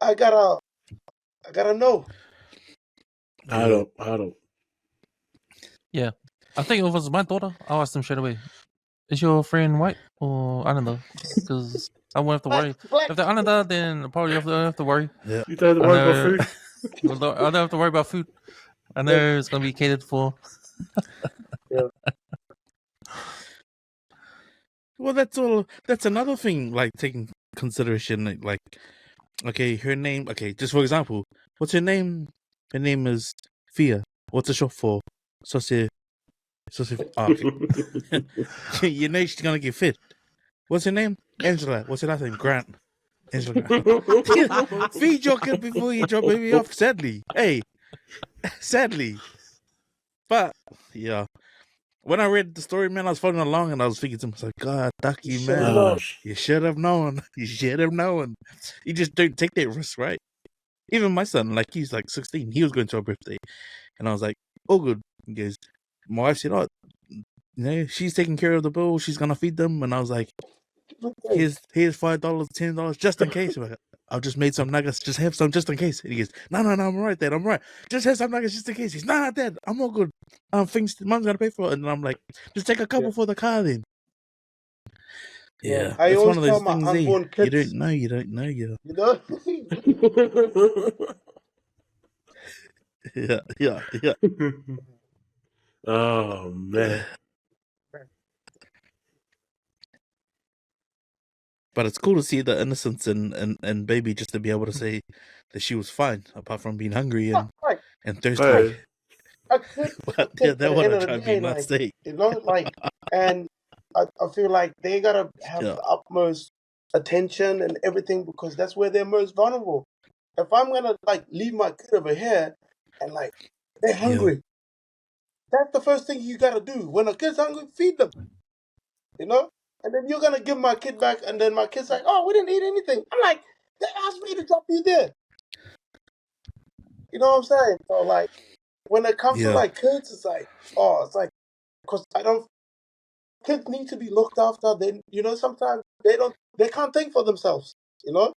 I gotta know. I don't. Yeah, I think if it was my daughter, I'll ask them straight away. Is your friend white or Islander? Because I won't have to worry. If they're Islander, then probably don't have to worry. Yeah. You don't have to worry about food. I don't have to worry about food. I know it's gonna be catered for. Yeah. Well, that's another thing, like, taking consideration, like, okay, her name, okay, just for example, what's her name? Her name is Fia. What's it short for? Okay. You know she's gonna get fit. What's her name? Angela. What's her last name? Grant. Angela Grant. Feed your kid before you drop baby off, sadly. Hey, sadly. But, yeah. When I read the story, man, I was following along and I was thinking to myself, God, Ducky, man, you should have known. You should have known. You just don't take that risk, right? Even my son, like, he's like 16. He was going to a birthday. And I was like, oh, good. He goes, my wife said, oh, you know, she's taking care of the bill. She's going to feed them. And I was like, here's $5, $10, just in case. I've just made some nuggets. Just have some just in case. And he goes, no, I'm all right, Dad. I'm all right. Just have some nuggets just in case. He's, nah, Dad, I'm all good. Things Mom's gonna pay for it. And I'm like, just take a couple for the car then. Yeah, I it's always one of tell those my things. unborn You kids, don't know. you know. Yeah. Oh man. But it's cool to see the innocence and baby just to be able to say that she was fine, apart from being hungry and thirsty. Right. A kid, But yeah, they at the want end to of try the to be day, not like, state. you know, like, and I feel like they gotta have Yeah. the utmost attention and everything because that's where they're most vulnerable. If I'm gonna like leave my kid over here and like they're hungry, that's the first thing you gotta do. When a kid's hungry, feed them. You know? And then you're gonna give my kid back, and then my kid's like, "Oh, we didn't eat anything." I'm like, "They asked me to drop you there." You know what I'm saying? So like, when it comes to Yeah. like kids, it's like, because kids need to be looked after. They, sometimes they can't think for themselves. You know,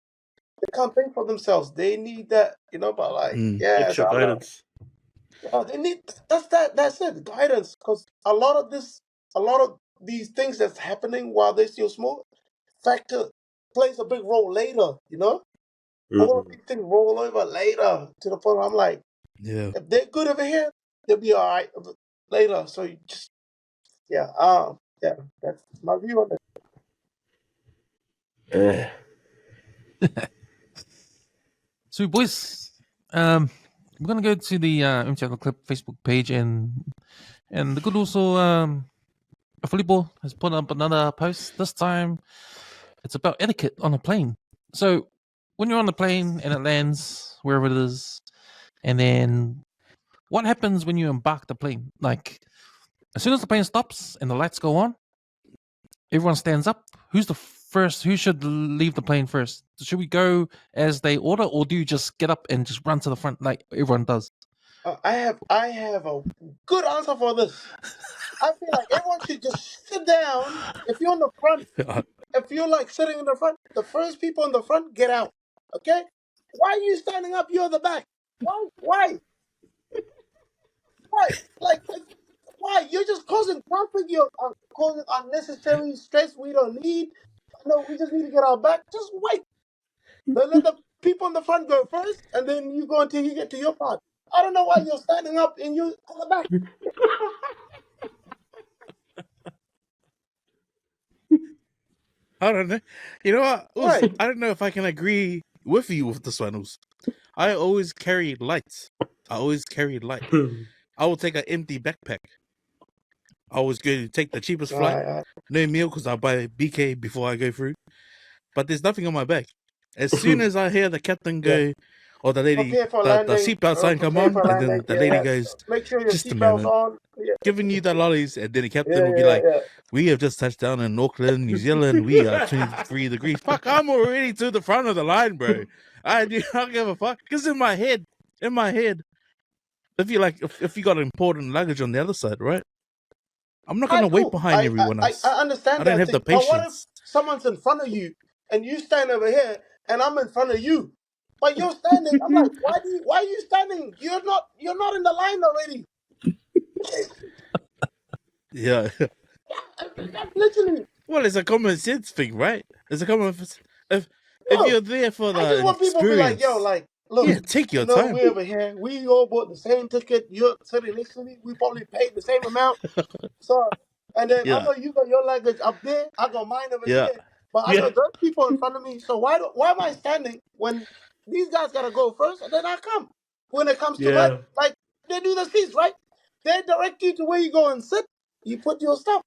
they can't think for themselves. They need that. But like, Extra guidance. They need that's it, guidance. Because a lot of these things that's happening while they're still small, factor plays a big role later. All of these things roll over later to the point where I'm like, if they're good over here, they'll be all right later. So you just, that's my view on it. So, boys, we're gonna go to the MTL Clip Facebook page, and the good also Filippo has put up another post. This time, it's about etiquette on a plane. So, when you're on the plane and it lands wherever it is, and then what happens when you embark the plane? Like, as soon as the plane stops and the lights go on, everyone stands up. Who's the first? Who should leave the plane first? Should we go as they order, or do you just get up and just run to the front like everyone does? I have a good answer for this. I feel like everyone should just sit down. If you're on the front, if you're like sitting in the front, the first people in the front get out. Okay? Why are you standing up? You're the back. Why? Like, why? You're just causing traffic. You're causing unnecessary stress we don't need. No, we just need to get our back. Just wait. Let the people in the front go first, and then you go until you get to your part. I don't know why you're standing up and you're on the back. I don't know. You know what? Right. I don't know if I can agree with you with this one. I always carry lights. I will take an empty backpack. I always go to take the cheapest flight. No meal because I buy BK before I go through. But there's nothing on my back. As soon as I hear the captain go, or the lady, the seatbelt sign come on, and then the lady goes, make sure your just a seatbelt's moment, on. giving you the lollies, and then the captain will be like, we have just touched down in Auckland, New Zealand. We are 23 degrees. Fuck, I'm already to the front of the line, bro. I do not give a fuck. Because in my head, if you got important luggage on the other side, right? I'm not gonna wait behind everyone else. I understand I don't that have thing. the patience. But what if someone's in front of you and you stand over here and I'm in front of you? But you're standing. I'm like, why are you standing? You're not in the line already. Yeah. Literally. Well, it's a common sense thing, right? It's a common if you're there for the I just want people to be like, yo, like, look, take your time. We over here. We all bought the same ticket. You're sitting next to me. We probably paid the same amount. So, and then I know you got your luggage up there. I got mine over here. But I know those people in front of me. So why am I standing when these guys gotta go first and then I come? When it comes to like they do the seats, right? They direct you to where you go and sit. You put your stuff.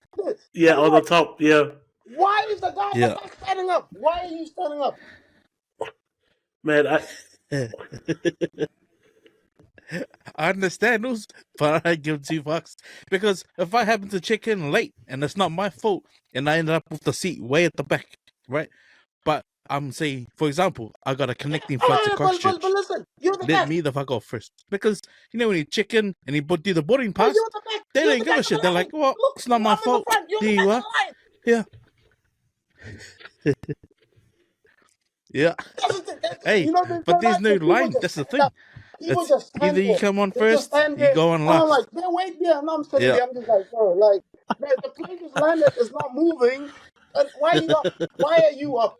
Yeah, on the top. Yeah. Why is the guy in the back standing up? Why are you standing up? Man, I understand those, but I give 2 fucks because if I happen to check in late and it's not my fault, and I ended up with the seat way at the back, right? But I'm saying, for example, I got a connecting flight to Christchurch. But listen, you're the Let back. me the fuck off first because when you check in and you do the boarding But pass, you're the back. they You're don't the give a back shit. of the They're line. like, well, Look, it's not my I'm fault. in the front. You're There the you back are. of the line. Yeah. Yeah. That's Hey, but there's no line. That's the thing. People It's just stand either you there. come on They just first, stand you there. go on And I'm last. like, they're waiting there. And I'm sitting there. I'm just like, bro, like, the plane just landed. It's not moving. And why are you up? Why are you up?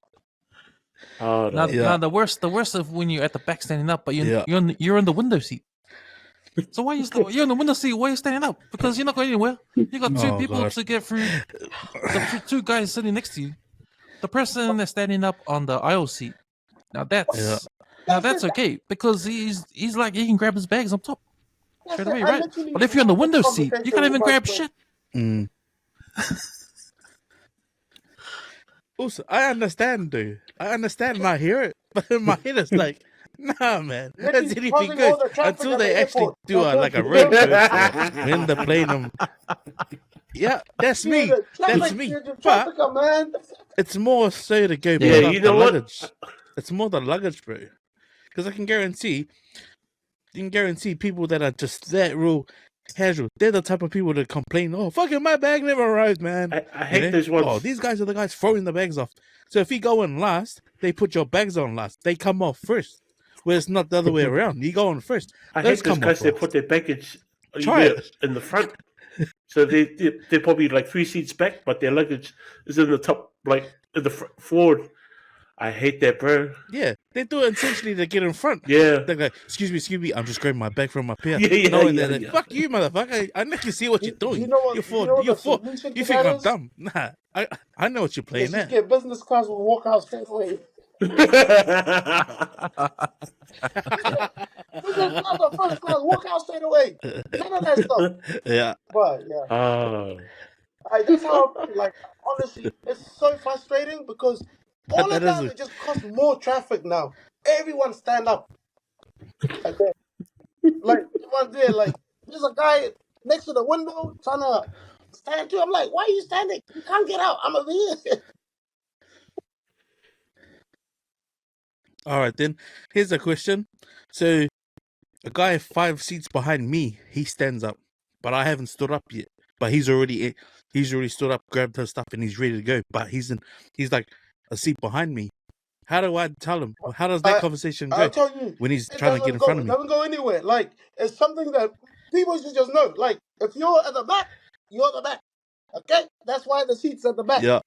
Oh, no. Now the worst of when you're at the back standing up, but Yeah. you're in the window seat. So why you're in the window seat? Why are you standing up? Because you're not going anywhere. You got two Oh, people God. to get through. The two guys sitting next to you. The person that's standing up on the aisle seat. Now that's okay because he's like he can grab his bags up top straight away, right? But if you're in the window seat, you can't even grab shit. Mm. Also, I understand, dude. I understand and I hear it, but in my head it's like, nah, man. That's anything causing goes all the traffic until at they the actually airport. do like a road curve when the plane. Yeah, that's Yeah, me. the That's traffic, me. the But traffic, man. it's more so to go Yeah, pick up you the know what? luggage. It's more the luggage, bro. Because I can guarantee people that are just that real casual. They're the type of people that complain, "Oh, fucking my bag never arrived, man." I hate those ones. Oh, these guys are the guys throwing the bags off. So if you go in last, they put your bags on last. They come off first. Where it's not the other way around. You go on first. I Those hate those come guys off that last. put their baggage Try it. in the front. So they're probably like 3 seats back, but their luggage is in the top, like in the forward. I hate that, bro. Yeah, they do it essentially to get in front. Yeah. They're like, excuse me, I'm just grabbing my bag from up here. Yeah. Fuck you, motherfucker. I know you see what you're doing. You know what? You solution to think that I'm is? dumb? Nah, I know what you're playing Let's just at. get business class will walk out straight away. Business class or first class, walk out straight away. None of that stuff. Yeah. But yeah. Oh. That's how, like, honestly, it's so frustrating because all it does is just cause more traffic now. Everyone stand up. Like, everyone's there. Like, there's a guy next to the window trying to stand too. I'm like, why are you standing? You can't get out. I'm over here. All right, then. Here's a question. So, a guy 5 seats behind me, he stands up, but I haven't stood up yet. But he's already stood up, grabbed her stuff, and he's ready to go. But he's like a seat behind me. How do I tell him? How does that conversation go? I'll tell you, when he's trying to get in front of me. It doesn't go anywhere. Like, it's something that people should just know. Like, if you're at the back, you're at the back. Okay? That's why the seat's at the back. Yeah.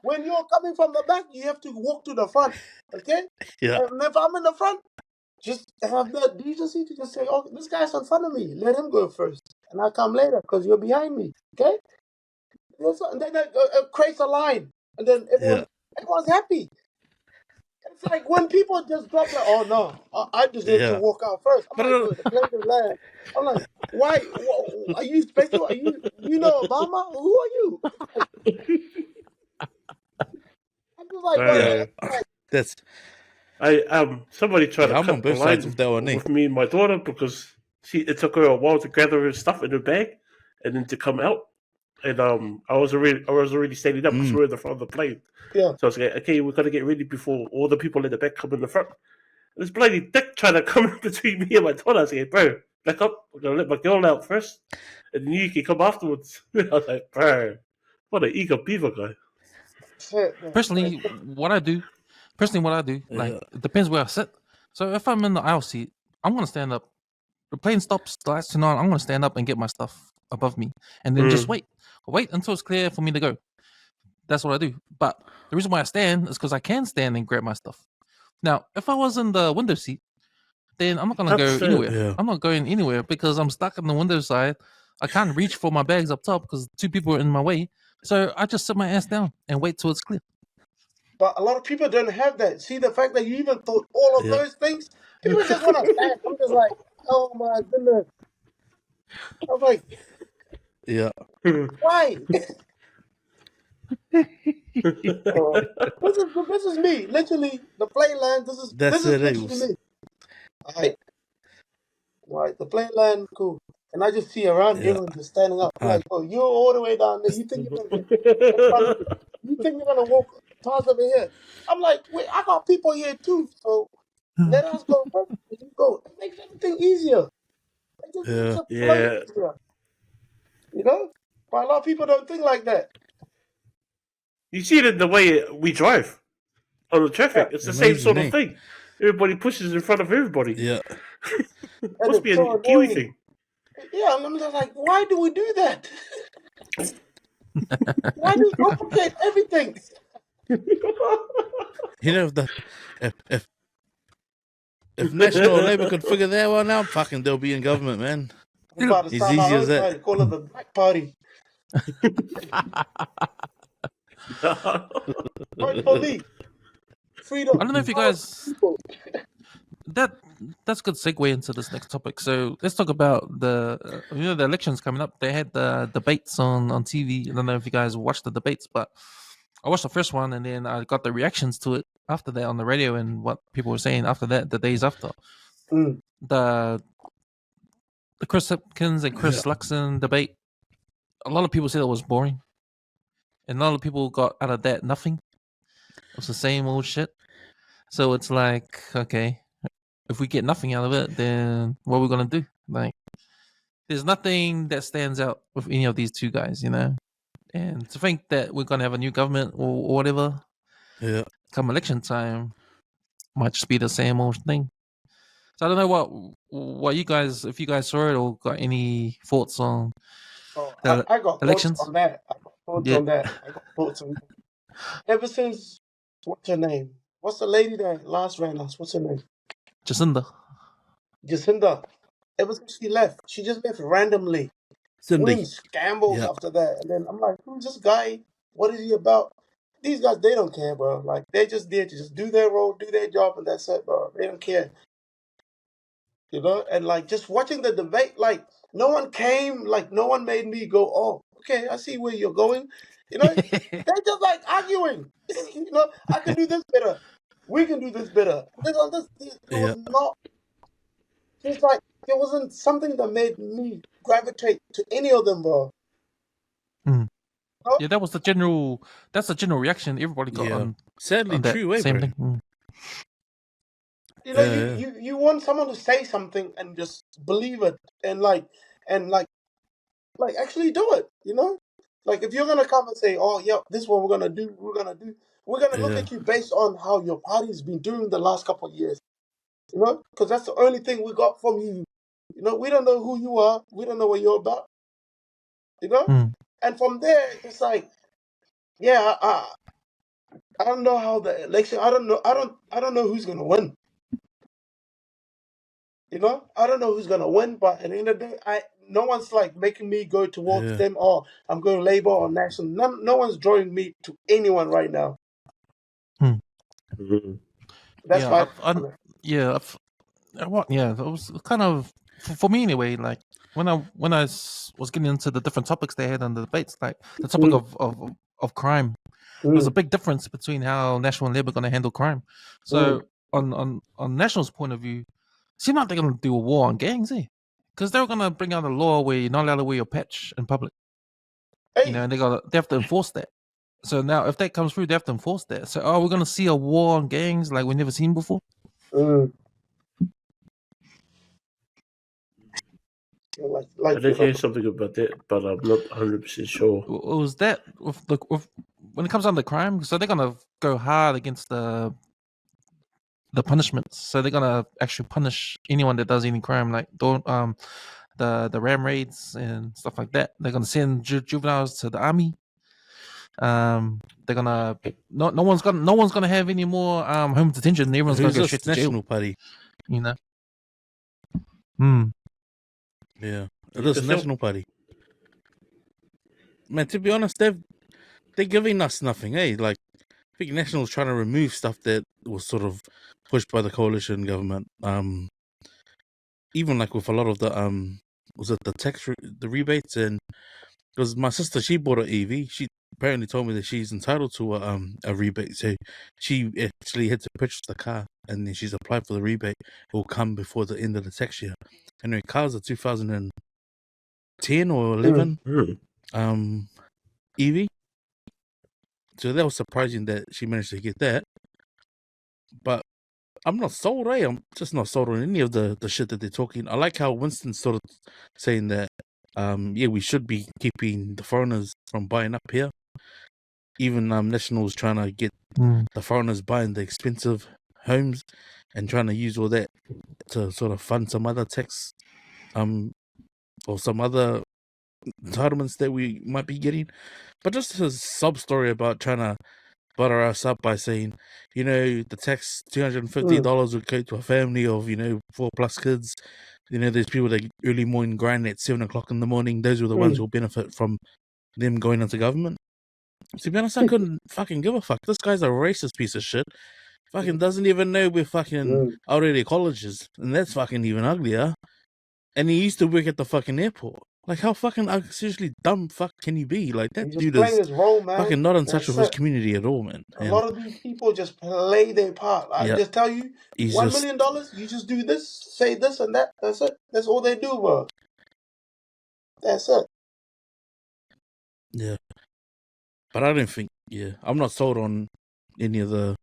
When you're coming from the back, you have to walk to the front. Okay? Yeah. And if I'm in the front, just have the decency to just say, oh, this guy's in front of me. Let him go first. And I'll come later because you're behind me. Okay? And then it creates a line. And then everyone's happy. It's like when people just drop like, oh no, I deserve to walk out first. I'm like, dude, the plane is land. I'm like, why? Are you special? Are you Obama? Who are you? I'm just like, that's. Somebody tried to I'm cut on both the line sides of that one. with me and my daughter because it took her a while to gather her stuff in her bag and then to come out. And I was already standing up because we're in the front of the plane. Yeah. So I was like, okay, we're gonna get ready before all the people in the back come in the front. And this bloody dick trying to come in between me and my daughter. I was like, bro, back up. I'm gonna let my girl out first, and then you can come afterwards. I was like, bro, what an eager beaver guy. Personally, what I do, like, it depends where I sit. So if I'm in the aisle seat, I'm gonna stand up. The plane stops, the lights turn on. I'm gonna stand up and get my stuff above me, and then just wait until it's clear for me to go. That's what I do. But the reason why I stand is because I can stand and grab my stuff. Now, if I was in the window seat, then I'm not gonna go anywhere. Yeah. I'm not going anywhere because I'm stuck on the window side. I can't reach for my bags up top because 2 people are in my way. So I just sit my ass down and wait till it's clear. But a lot of people don't have that. See, the fact that you even thought all of those things, people just want to stand. I'm just like, oh my goodness. I'm like, why? This is me. Literally, the plane land. This is literally me. Right, the plane land, cool. And I just see around everyone just standing up. Like, oh, you're all the way down there. You think you're gonna get in front of me? You think you're gonna walk past over here? I'm like, wait, I got people here too. So let us go first. You go. It makes everything easier. It just makes it easier. You know? But a lot of people don't think like that. You see it in the way we drive on the traffic. It's the same sort of thing. everybody pushes in front of everybody. Yeah. And Must it's be a so Kiwi annoying. thing. Yeah, and I'm just like, why do we do that? Why do we complicate everything? You know, if National Labour could figure that one out, fucking they'll be in government, man. We're about to It's start easy our as own that. party, call it the Black Party. Vote for me. Freedom. I don't know if you guys that's a good segue into this next topic. So let's talk about the the elections coming up. They had the debates on TV. I don't know if you guys watched the debates, but I watched the first one and then I got the reactions to it after that on the radio and what people were saying after that, the days after. Mm. The Chris Hipkins and Chris Luxon debate. A lot of people said it was boring, and a lot of people got out of that nothing. It was the same old shit. So it's like, okay, if we get nothing out of it, then what are we gonna do? Like, there's nothing that stands out with any of these two guys, you know. And to think that we're gonna have a new government or whatever, come election time, might just be the same old thing. So I don't know what you guys, if you guys saw it or got any thoughts on the I got elections. thoughts on that. I got thoughts on that. Ever since, what's her name? What's the lady that last ran us? What's her name? Jacinda. Ever since she left, she just left randomly. Cindy. Winning scandals after that. And then I'm like, who's this guy? What is he about? These guys, they don't care, bro. Like, they just there to just do their role, do their job, and that's it, bro. They don't care. You know? And, like, just watching the debate, like, no one came, like, no one made me go, oh, okay, I see where you're going. You know? They're just, like, arguing. You know? I can do this better. We can do this better. It was not... It's like, it wasn't something that made me gravitate to any of them, bro. Yeah, that was the general. That's the general reaction everybody got on. Sadly, on that true, same bro. thing. You know, you want someone to say something and just believe it and actually do it. You know, like if you're gonna come and say, "Oh, yeah, this is what we're gonna do," we're gonna look at you based on how your party's been doing the last couple of years. You know, because that's the only thing we got from you. You know, we don't know who you are. We don't know what you're about. You know, and from there, it's like, yeah, I don't know how the election. I don't know who's gonna win. You know, I don't know who's gonna win, but at the end of the day, no one's like making me go towards them. Or I'm going Labour or National. No one's drawing me to anyone right now. That's my it was kind of for me anyway. Like when I was getting into the different topics they had on the debates, like the topic of crime. There's a big difference between how National and Labour are going to handle crime. So on National's point of view, it seemed like they're going to do a war on gangs, because they're going to bring out a law where you're not allowed to wear your patch in public. You know, and they have to enforce that. So now, if that comes through, they have to enforce that. So, we're going to see a war on gangs like we've never seen before. I did hear something about that, but I'm not 100% sure. Was that when it comes down to crime? So they're gonna go hard against the punishments. So they're gonna actually punish anyone that does any crime, like the ram raids and stuff like that. They're gonna send juveniles to the army. They're gonna no one's gonna have any more home detention. Everyone's gonna go straight to jail. National Party, you know. Yeah, it is National Party. Man, to be honest, they're giving us nothing, eh? Like, I think National's trying to remove stuff that was sort of pushed by the coalition government. Even like with a lot of the was it the tax the rebates, and because my sister, she bought an EV, she apparently told me that she's entitled to a rebate. So she actually had to purchase the car, and then she's applied for the rebate. It will come before the end of the tax year. And her car's a 2010 or 11 EV. So that was surprising that she managed to get that. But I'm not sold, eh? I'm just not sold on any of the shit that they're talking. I like how Winston's sort of saying that, we should be keeping the foreigners from buying up here. Even National's trying to get the foreigners buying the expensive homes. and trying to use all that to sort of fund some other tax, or some other entitlements that we might be getting. But just a sub story about trying to butter us up by saying, the tax $250 would go to a family of 4+ kids. There's people that early morning grind at 7:00 in the morning. Those are the ones who'll benefit from them going into government. To be honest, I couldn't fucking give a fuck. This guy's a racist piece of shit. Fucking doesn't even know we're fucking already colleges, and that's fucking even uglier. And he used to work at the fucking airport. Like, how fucking seriously dumb fuck can you be? Like, that He's just dude playing is his role, man. fucking not in touch That's with his it. community at all, man. A lot of these people just play their part. I just tell you, He's $1 just- million, you just do this, say this and that. That's it. That's all they do, bro. That's it. Yeah. But I don't think, I'm not sold on any of the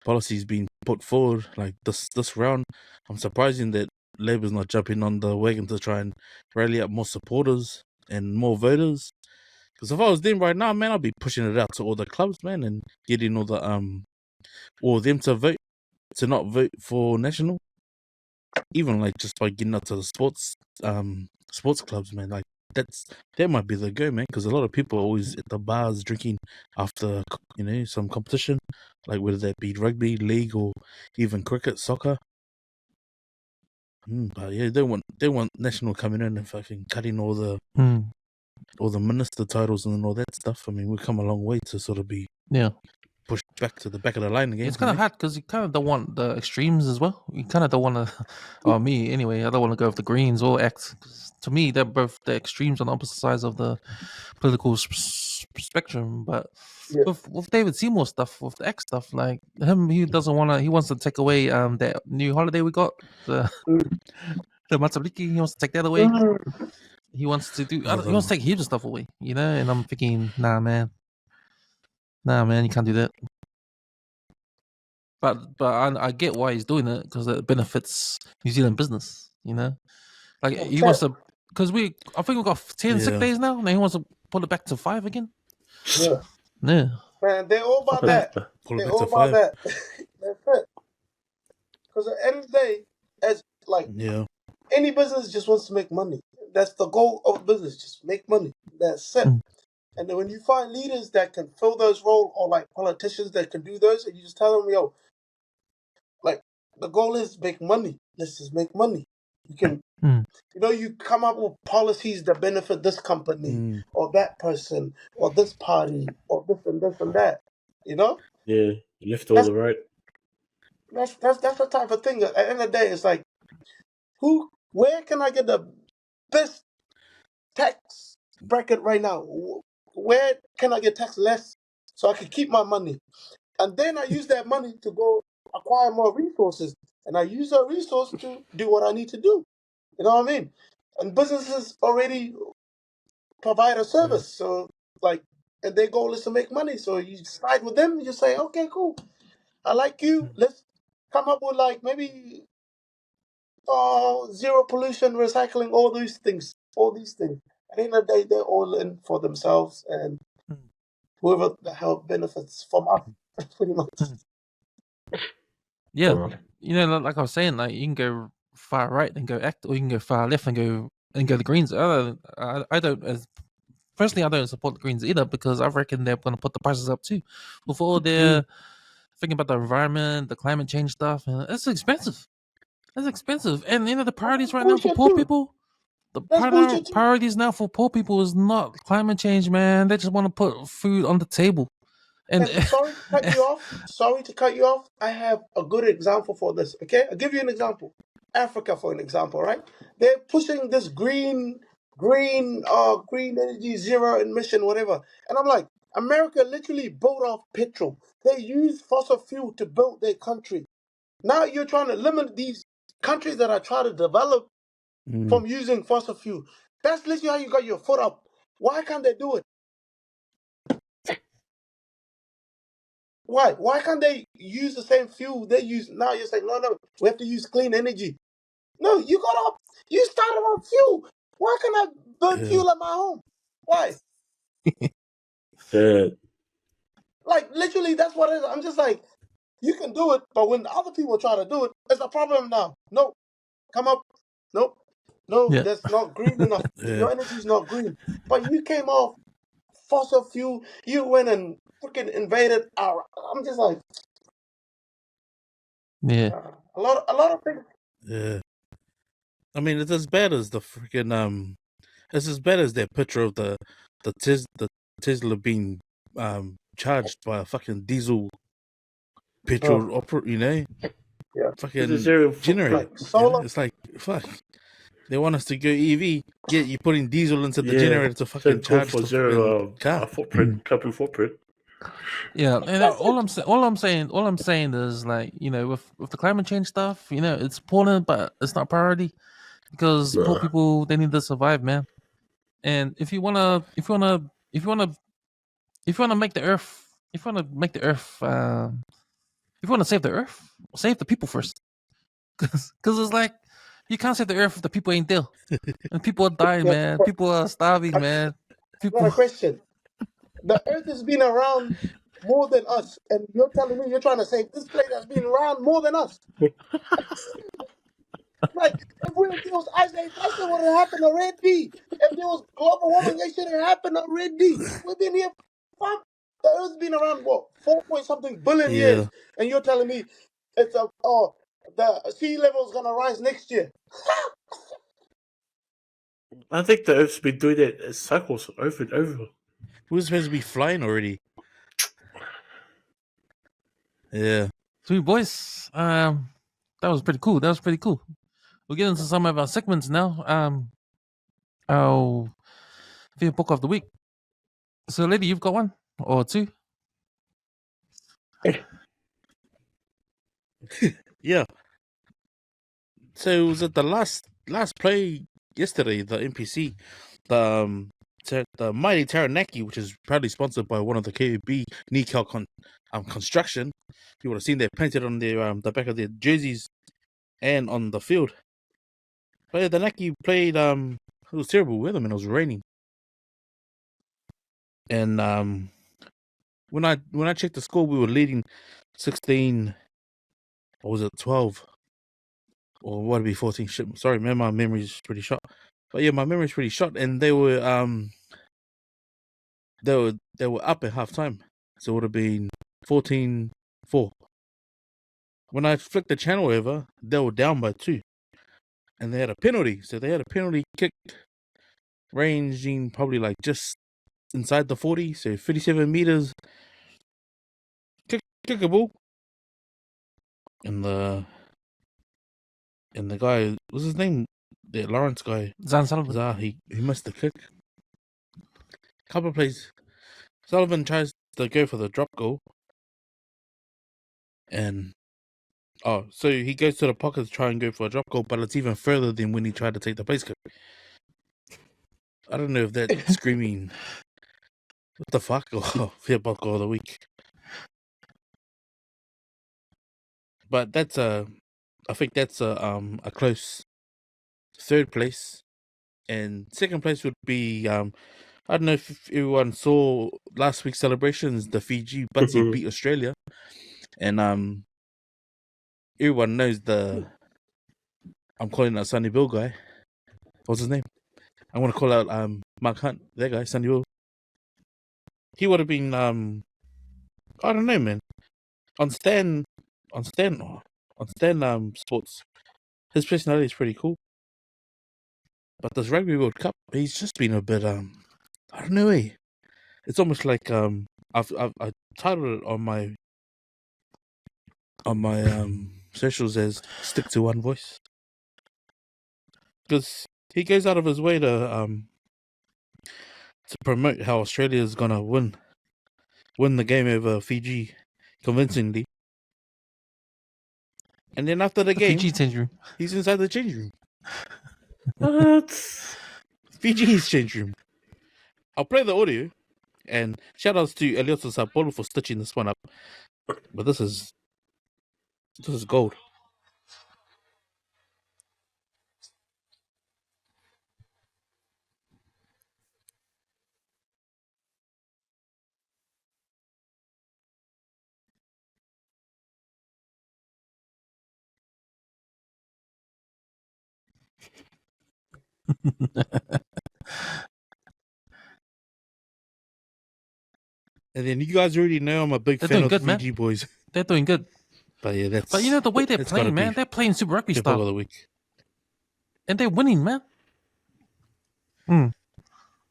policies being put forward like this round. I'm surprising that Labour's not jumping on the wagon to try and rally up more supporters and more voters. Because if I was them right now, man, I'd be pushing it out to all the clubs, man, and getting all of them to vote, to not vote for National. Even like just by getting out to the sports clubs, man. Like that might be the go, man. Because a lot of people are always at the bars drinking after some competition, like whether that be rugby league or even cricket, soccer. But yeah, they want National coming in and fucking cutting all the minister titles and all that stuff. I mean, we've come a long way to sort of be pushed back to the back of the line again. It's kind of hard because you kind of don't want the extremes as well. You kind of don't want to, or me anyway, I don't want to go with the Greens or X. To me, they're both the extremes on the opposite sides of the political spectrum. But with David Seymour stuff, with the X stuff, like him, he wants to take away that new holiday we got, the Matsabiki. He wants to take that away. He wants to do. He wants to take heaps of stuff away, And I'm thinking, nah, man, you can't do that. But I get why he's doing it because it benefits New Zealand business. Like he wants to, because I think we've got 10 sick days now, and he wants to pull it back to 5 again. Yeah. Man, they're all about that. They're all about that. That's it. Because at the end of the day, as like any business just wants to make money. That's the goal of business, just make money. That's it. And then when you find leaders that can fill those roles, or like politicians that can do those, and you just tell them, yo, like the goal is make money. Let's just make money. You can, you come up with policies that benefit this company or that person or this party or this and this and that. Yeah, you left all the right. That's the type of thing. At the end of the day, it's like, where can I get the best tax bracket right now? Where can I get taxed less so I can keep my money? And then I use that money to go acquire more resources. And I use that resource to do what I need to do. You know what I mean? And businesses already provide a service. So, and their goal is to make money. So you side with them, you say, okay, cool. I like you. Let's come up with maybe zero pollution, recycling, all these things. At the end of the day, they're all in for themselves, and whoever the hell benefits from us, pretty much. Yeah, like I was saying, like you can go far right and go ACT, or you can go far left and go the Greens. I don't. Personally, I don't support the Greens either because I reckon they're going to put the prices up too. With all their thinking about the environment, the climate change stuff, and it's expensive. It's expensive, and the priorities right now for poor people. The priorities now for poor people is not climate change, man. They just want to put food on the table. And sorry to cut you off. Sorry to cut you off. I have a good example for this. Okay, I'll give you an example. Africa, for an example, right? They're pushing this green energy, zero emission, whatever. And I'm like, America literally built off petrol. They use fossil fuel to build their country. Now you're trying to limit these countries that are trying to develop from using fossil fuel. That's literally how you got your foot up. Why can't they do it? Why? Why can't they use the same fuel they use? Now you're saying, no, we have to use clean energy. No, you started on fuel. Why can't I burn fuel at my home? Why? Like, literally, that's what it is. I'm just like, You can do it, but when other people try to do it, it's a problem now. No, come up. Nope. No, Yeah. that's not green enough. Yeah. Your energy's not green. But you came off fossil fuel. You went and freaking invaded our. I'm just like, Yeah. a lot of things. Yeah. I mean, it's as bad as the freaking It's as bad as that picture of the Tesla being charged by a fucking diesel petrol you know, Yeah. fucking It's a zero generator. Like footprint. You know? solar. It's like fuck. They want us to go EV, yet you're putting diesel into the Yeah. generator to So fucking go charge for the fucking zero car. footprint, carbon footprint. Yeah, and all I'm saying is like, you know, with the climate change stuff, you know, it's important, but it's not priority because poor people, they need to survive, man. And if you wanna make the earth, if you wanna make the earth, if you wanna save the earth, save the people first, because it's like you can't save the earth if the people ain't there, and people are dying, Yeah, man. but People are starving, man. I got a People, question. The Earth has been around more than us, and you're telling me you're trying to say this place has been around more than us. Like, if there was ice age, that shit would have happened already. If there was global warming, that should have happened already. We've been here, fuck. The Earth's been around, what, 4 point something billion Yeah. years, and you're telling me the sea level's gonna rise next year. I think the Earth's been doing it in cycles over and over. Who's supposed to be flying already? Yeah. sweet boys. That was pretty cool. That was pretty cool. We'll get into some of our segments now. Our favorite book of the week. So, lady, you've got one or two? Yeah. So was it the last play yesterday, the NPC, the Mighty Taranaki, which is proudly sponsored by one of the KUB Nikel construction. You would have seen that painted on their the back of their jerseys and on the field. But yeah, the Naki played it was terrible weather, man. It was raining. And when I checked the score, we were leading 16, or was it 12? Or would it be 14? Shit, sorry, man, my memory's pretty short. But yeah, my memory's pretty short, and they were up at halftime. So it would have been 14-4. When I flicked the channel over, they were down by 2. And they had a penalty. So they had a penalty kick ranging probably like just inside the 40, so 57 meters. Kick a ball. And the guy, what's his name? The Lawrence guy. Zan Sullivan. Zah, he missed the kick. Couple of plays. Sullivan tries to go for the drop goal. And so he goes to the pocket to try and go for a drop goal, but it's even further than when he tried to take the place kick. I don't know if that's screaming what the fuck or fair POKO of the week. But that's I think that's a close third place. And second place would be I don't know if everyone saw last week's celebrations. The Fiji Butsy beat Australia, and everyone knows I'm calling out Sonny Bill guy. What's his name? I want to call out Mark Hunt. That guy, Sonny Bill. He would have been I don't know, man. On Stan Sports, his personality is pretty cool. But this Rugby World Cup, he's just been a bit I don't know. It's almost like I titled it on my socials as "Stick to One Voice," because he goes out of his way to promote how Australia is gonna win the game over Fiji convincingly, and then after the game, Fiji change room. he's inside the change room. What? Fiji's change room. I'll play the audio, and shout outs to Elioto Sapolo for stitching this one up. But this is gold. And then you guys already know I'm a big They're fan doing of the good, man. Fiji boys. They're doing good. But yeah, that's. But you know the way they're that's gotta playing, man. be They're playing Super Rugby the POKO of style, the week. and they're winning, man. Mm.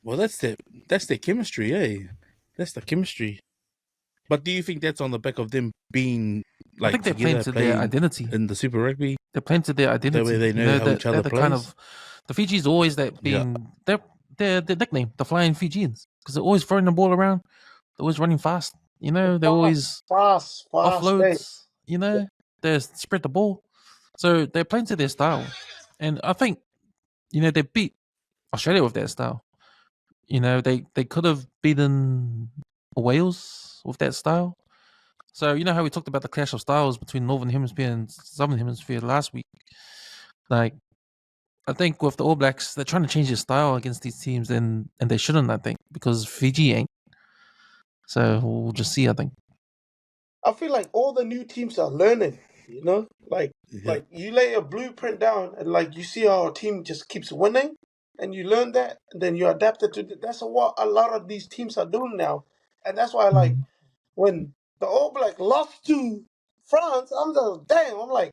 Well, that's their chemistry, eh? That's the chemistry. But do you think that's on the back of them being I like think they're playing together, to their playing identity. in the Super Rugby? They're playing to their identity. That way they know how each other they're the kind plays? of the Fiji's always that being their nickname, the Flying Fijians, because they're always throwing the ball around. They're always running fast. You know, they're always fast. Hey. offloads. You know, they spread the ball. So they're playing to their style, and I think they beat Australia with their style. They could have beaten Wales with that style. So you know how we talked about the clash of styles between Northern Hemisphere and Southern Hemisphere last week. Like, I think with the All Blacks, they're trying to change their style against these teams, and they shouldn't. I think because Fiji ain't. So we'll just see. I think. I feel like all the new teams are learning. You know, like you lay a blueprint down, and like you see how a team just keeps winning, and you learn that, and then you adapt it to. That's what a lot of these teams are doing now, and that's why like when the All Black lost to France, I'm just damn. I'm like,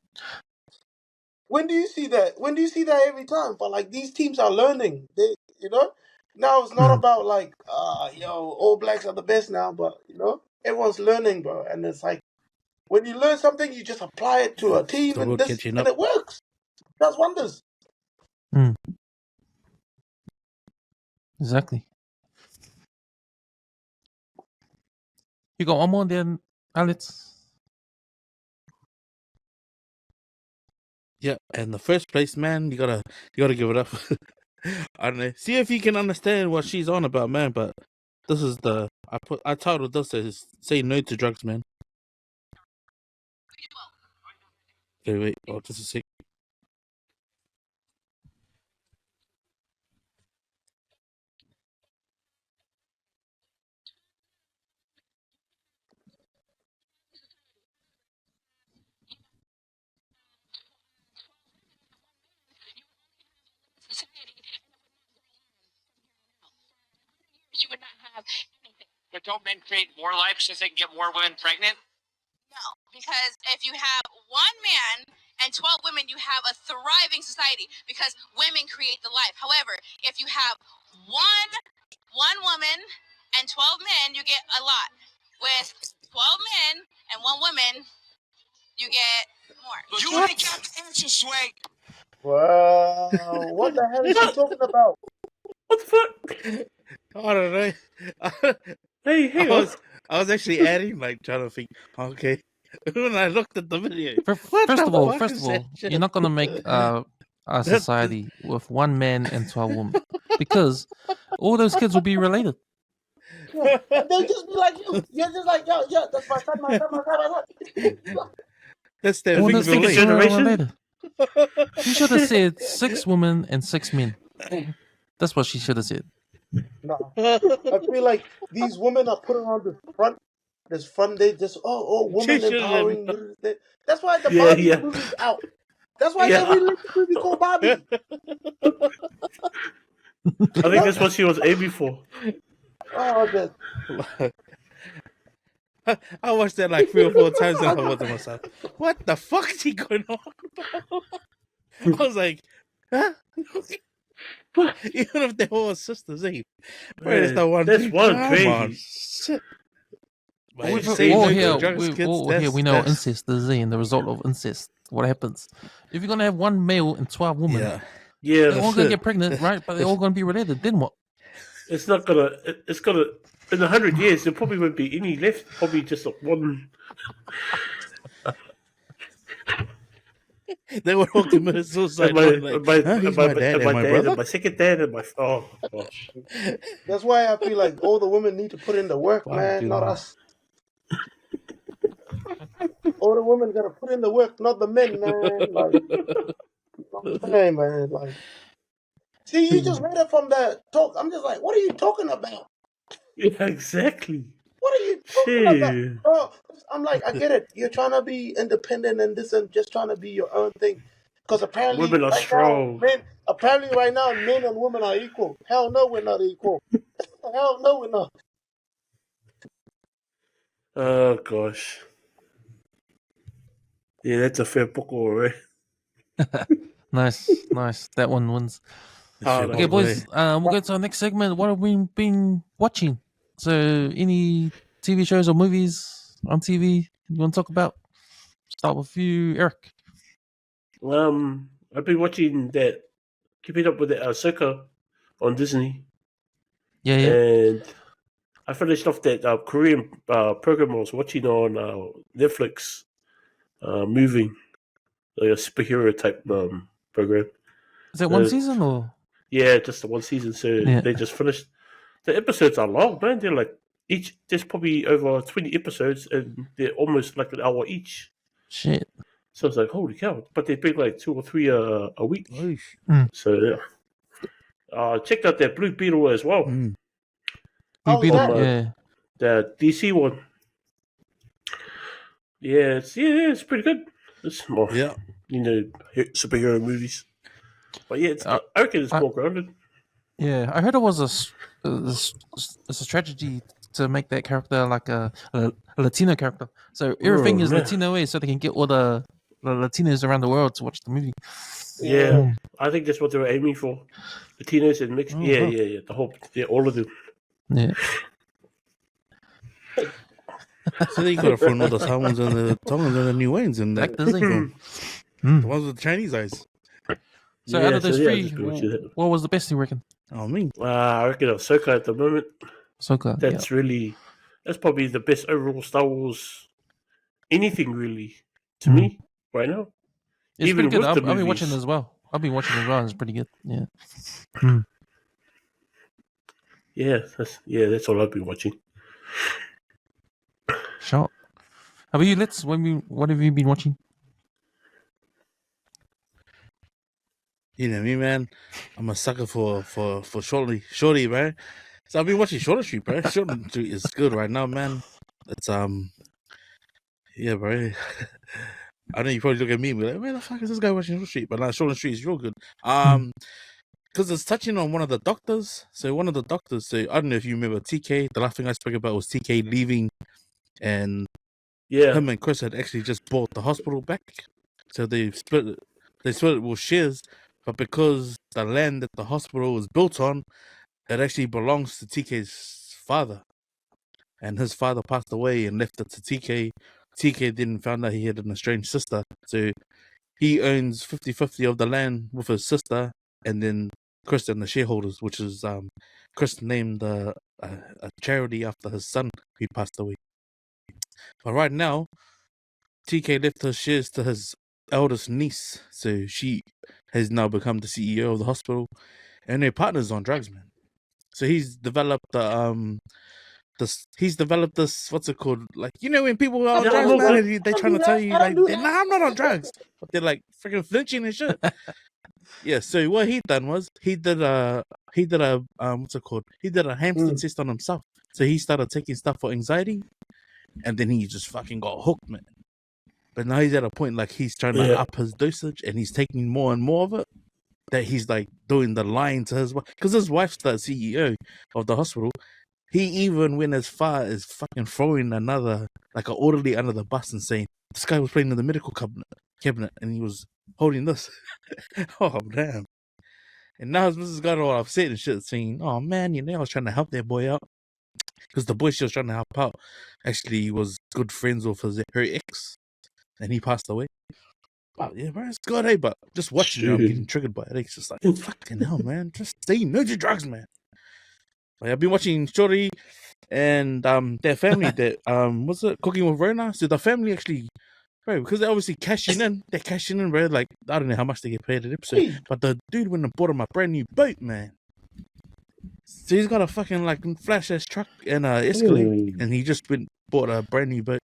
when do you see that? When do you see that every time? But like these teams are learning. They, now it's not about like, All Blacks are the best now, but everyone's learning, bro. And it's like when you learn something, you just apply it to a team, and it works. Does wonders. Exactly. You got one more, then, Alex. Yeah, and the first place, man, you gotta give it up. I don't know. See if you can understand what she's on about, man. But this is I titled this as "Say No to Drugs," man. Okay, wait. Oh, just a sec. You would not have anything. But don't men create more life so they can get more women pregnant? No, because if you have one man and 12 women, you have a thriving society because women create the life. However, if you have one woman and 12 men, you get a lot. With 12 men and one woman, you get more. But you ain't got the answer, Sway. Wow, what the hell is she talking about? What the fuck? I don't know. Hey, hang on. I was actually adding, like, trying to think. Okay, when I looked at the video, First of all, you're not gonna make a society with one man and 12 women because all those kids will be related. Yeah. And they just be like you. You're just like, yo, that's my son, my son, my son, my son. That's their All thing those of kids life. are generation? related. She should have said 6 women and 6 men. That's what she should have said. No, I feel like these women are put on this front. They just woman She should've- empowering. That's why the Yeah, Barbie yeah. movie's out. That's why Yeah. they released the movie called Barbie. I think that's what she was aiming for. Oh, that. I watched that like 3 or 4 times and I thought to myself, what the fuck is he going on about? I was like, huh? Even if they're all sisters, eh? Bro, that's the one. That's one Come crazy. on, shit. Man, All say no to here, drugs, kids, all here, we know that's- incest is and the result of incest. What happens if you're gonna have one male and 12 women? Yeah. Yeah, They're all gonna get pregnant, right? But they're all gonna be related. Then what? it's not gonna. It's gonna. In 100 years, there probably won't be any left. Probably just one. They were all committed suicide. My He's my dad and my brother. and my second dad, and my gosh. That's why I feel like all the women need to put in the work, man, not us. All the women gotta put in the work, not the men, man. Like, hey, man, like. See, you just read it from the talk. I'm just like, what are you talking about? Yeah, exactly. What are you talking about? Bro, I'm like, I get it. You're trying to be independent and this and just trying to be your own thing. Because apparently Women are right strong. now, men and women are equal. Hell no, we're not equal. Hell no, we're not. Oh gosh. Yeah, that's a fair POKO, right? Nice. That one wins. Hard, Okay, hard. boys. We'll go to our next segment. What have we been watching? So, any TV shows or movies on TV you want to talk about? Start with you, Eric. I've been watching that, keeping up with the Ahsoka on Disney, Yeah. and I finished off that Korean program I was watching on Netflix, Moving, like a superhero type program. Is that one season or? Yeah, just the one season. So Yeah. they just finished. The episodes are long, man. They're like there's probably over 20 episodes, and they're almost like an hour each. Shit. So it's like, holy cow! But they bring like 2 or 3 a week. So yeah. Checked out that Blue Beetle as well. How was that? Yeah. The DC one. Yeah, it's pretty good. It's more, superhero movies. But yeah, I reckon it's more grounded. Yeah, I heard it was a strategy to make that character like a Latino character. So everything is Latino way, so they can get all the Latinos around the world to watch the movie. Yeah, I think that's what they were aiming for. Latinos and mixed. Yeah. The whole, all of them. Yeah. So they gotta throw all the Samoans and the Tongans and the New Waynes and Like the ones with the Chinese eyes. So out of those three, what was the best you reckon? Oh, me. I reckon Ahsoka at the moment. Ahsoka. That's probably the best overall Star Wars anything really to me right now. It's pretty good. I've been watching as well. It's pretty good. Yeah. Yeah, that's all I've been watching. Sure. How about you, Let's? What have you been watching? You know me, man. I'm a sucker for Shorty, bro. So I've been watching Shorty Street, bro. Shorty Street is good right now, man. It's yeah, bro. I know you probably look at me and be like, "Where the fuck is this guy watching Shorty Street?" But now Shorty Street is real good. Because it's touching on one of the doctors. So I don't know if you remember TK. The last thing I spoke about was TK leaving, and him and Chris had actually just bought the hospital back. So they split it with shares. But because the land that the hospital was built on, it actually belongs to TK's father. And his father passed away and left it to TK. TK then found out he had an estranged sister. So he owns 50-50 of the land with his sister, and then Chris and the shareholders, which is Chris named a charity after his son who passed away. But right now, TK left her shares to his eldest niece, so she has now become the CEO of the hospital, and their partner's on drugs, man. So he's developed this what's it called? Like, you know, when people are on drugs, man, and they're trying to tell you like, "Nah, I'm not on drugs," but they're like freaking flinching and shit. Yeah. So what he done was he did a what's it called? He did a hamster test on himself. So he started taking stuff for anxiety, and then he just fucking got hooked, man. But now he's at a point like he's trying to up his dosage, and he's taking more and more of it. That he's like doing the lying to his wife, because his wife's the CEO of the hospital. He even went as far as fucking throwing another, like an orderly under the bus and saying, this guy was playing in the medical cabinet and he was holding this. Oh, damn. And now his missus got all upset and shit, saying, oh man, you know, I was trying to help that boy out. Because the boy she was trying to help out actually was good friends with her ex, and he passed away. Wow, yeah, bro, it's good, hey, but just watching it, I'm getting triggered by it. It's just like, fucking hell, man. Just stay no to drugs, man. Like, I've been watching Shorty and their family that what's it, Cooking with Rona. So the family actually, bro, because they're obviously cashing in. They're cashing in, bro. Like, I don't know how much they get paid an episode, but the dude went and bought him a brand new boat, man. So he's got a fucking like flash ass truck and Escalade, and he just bought a brand new boat.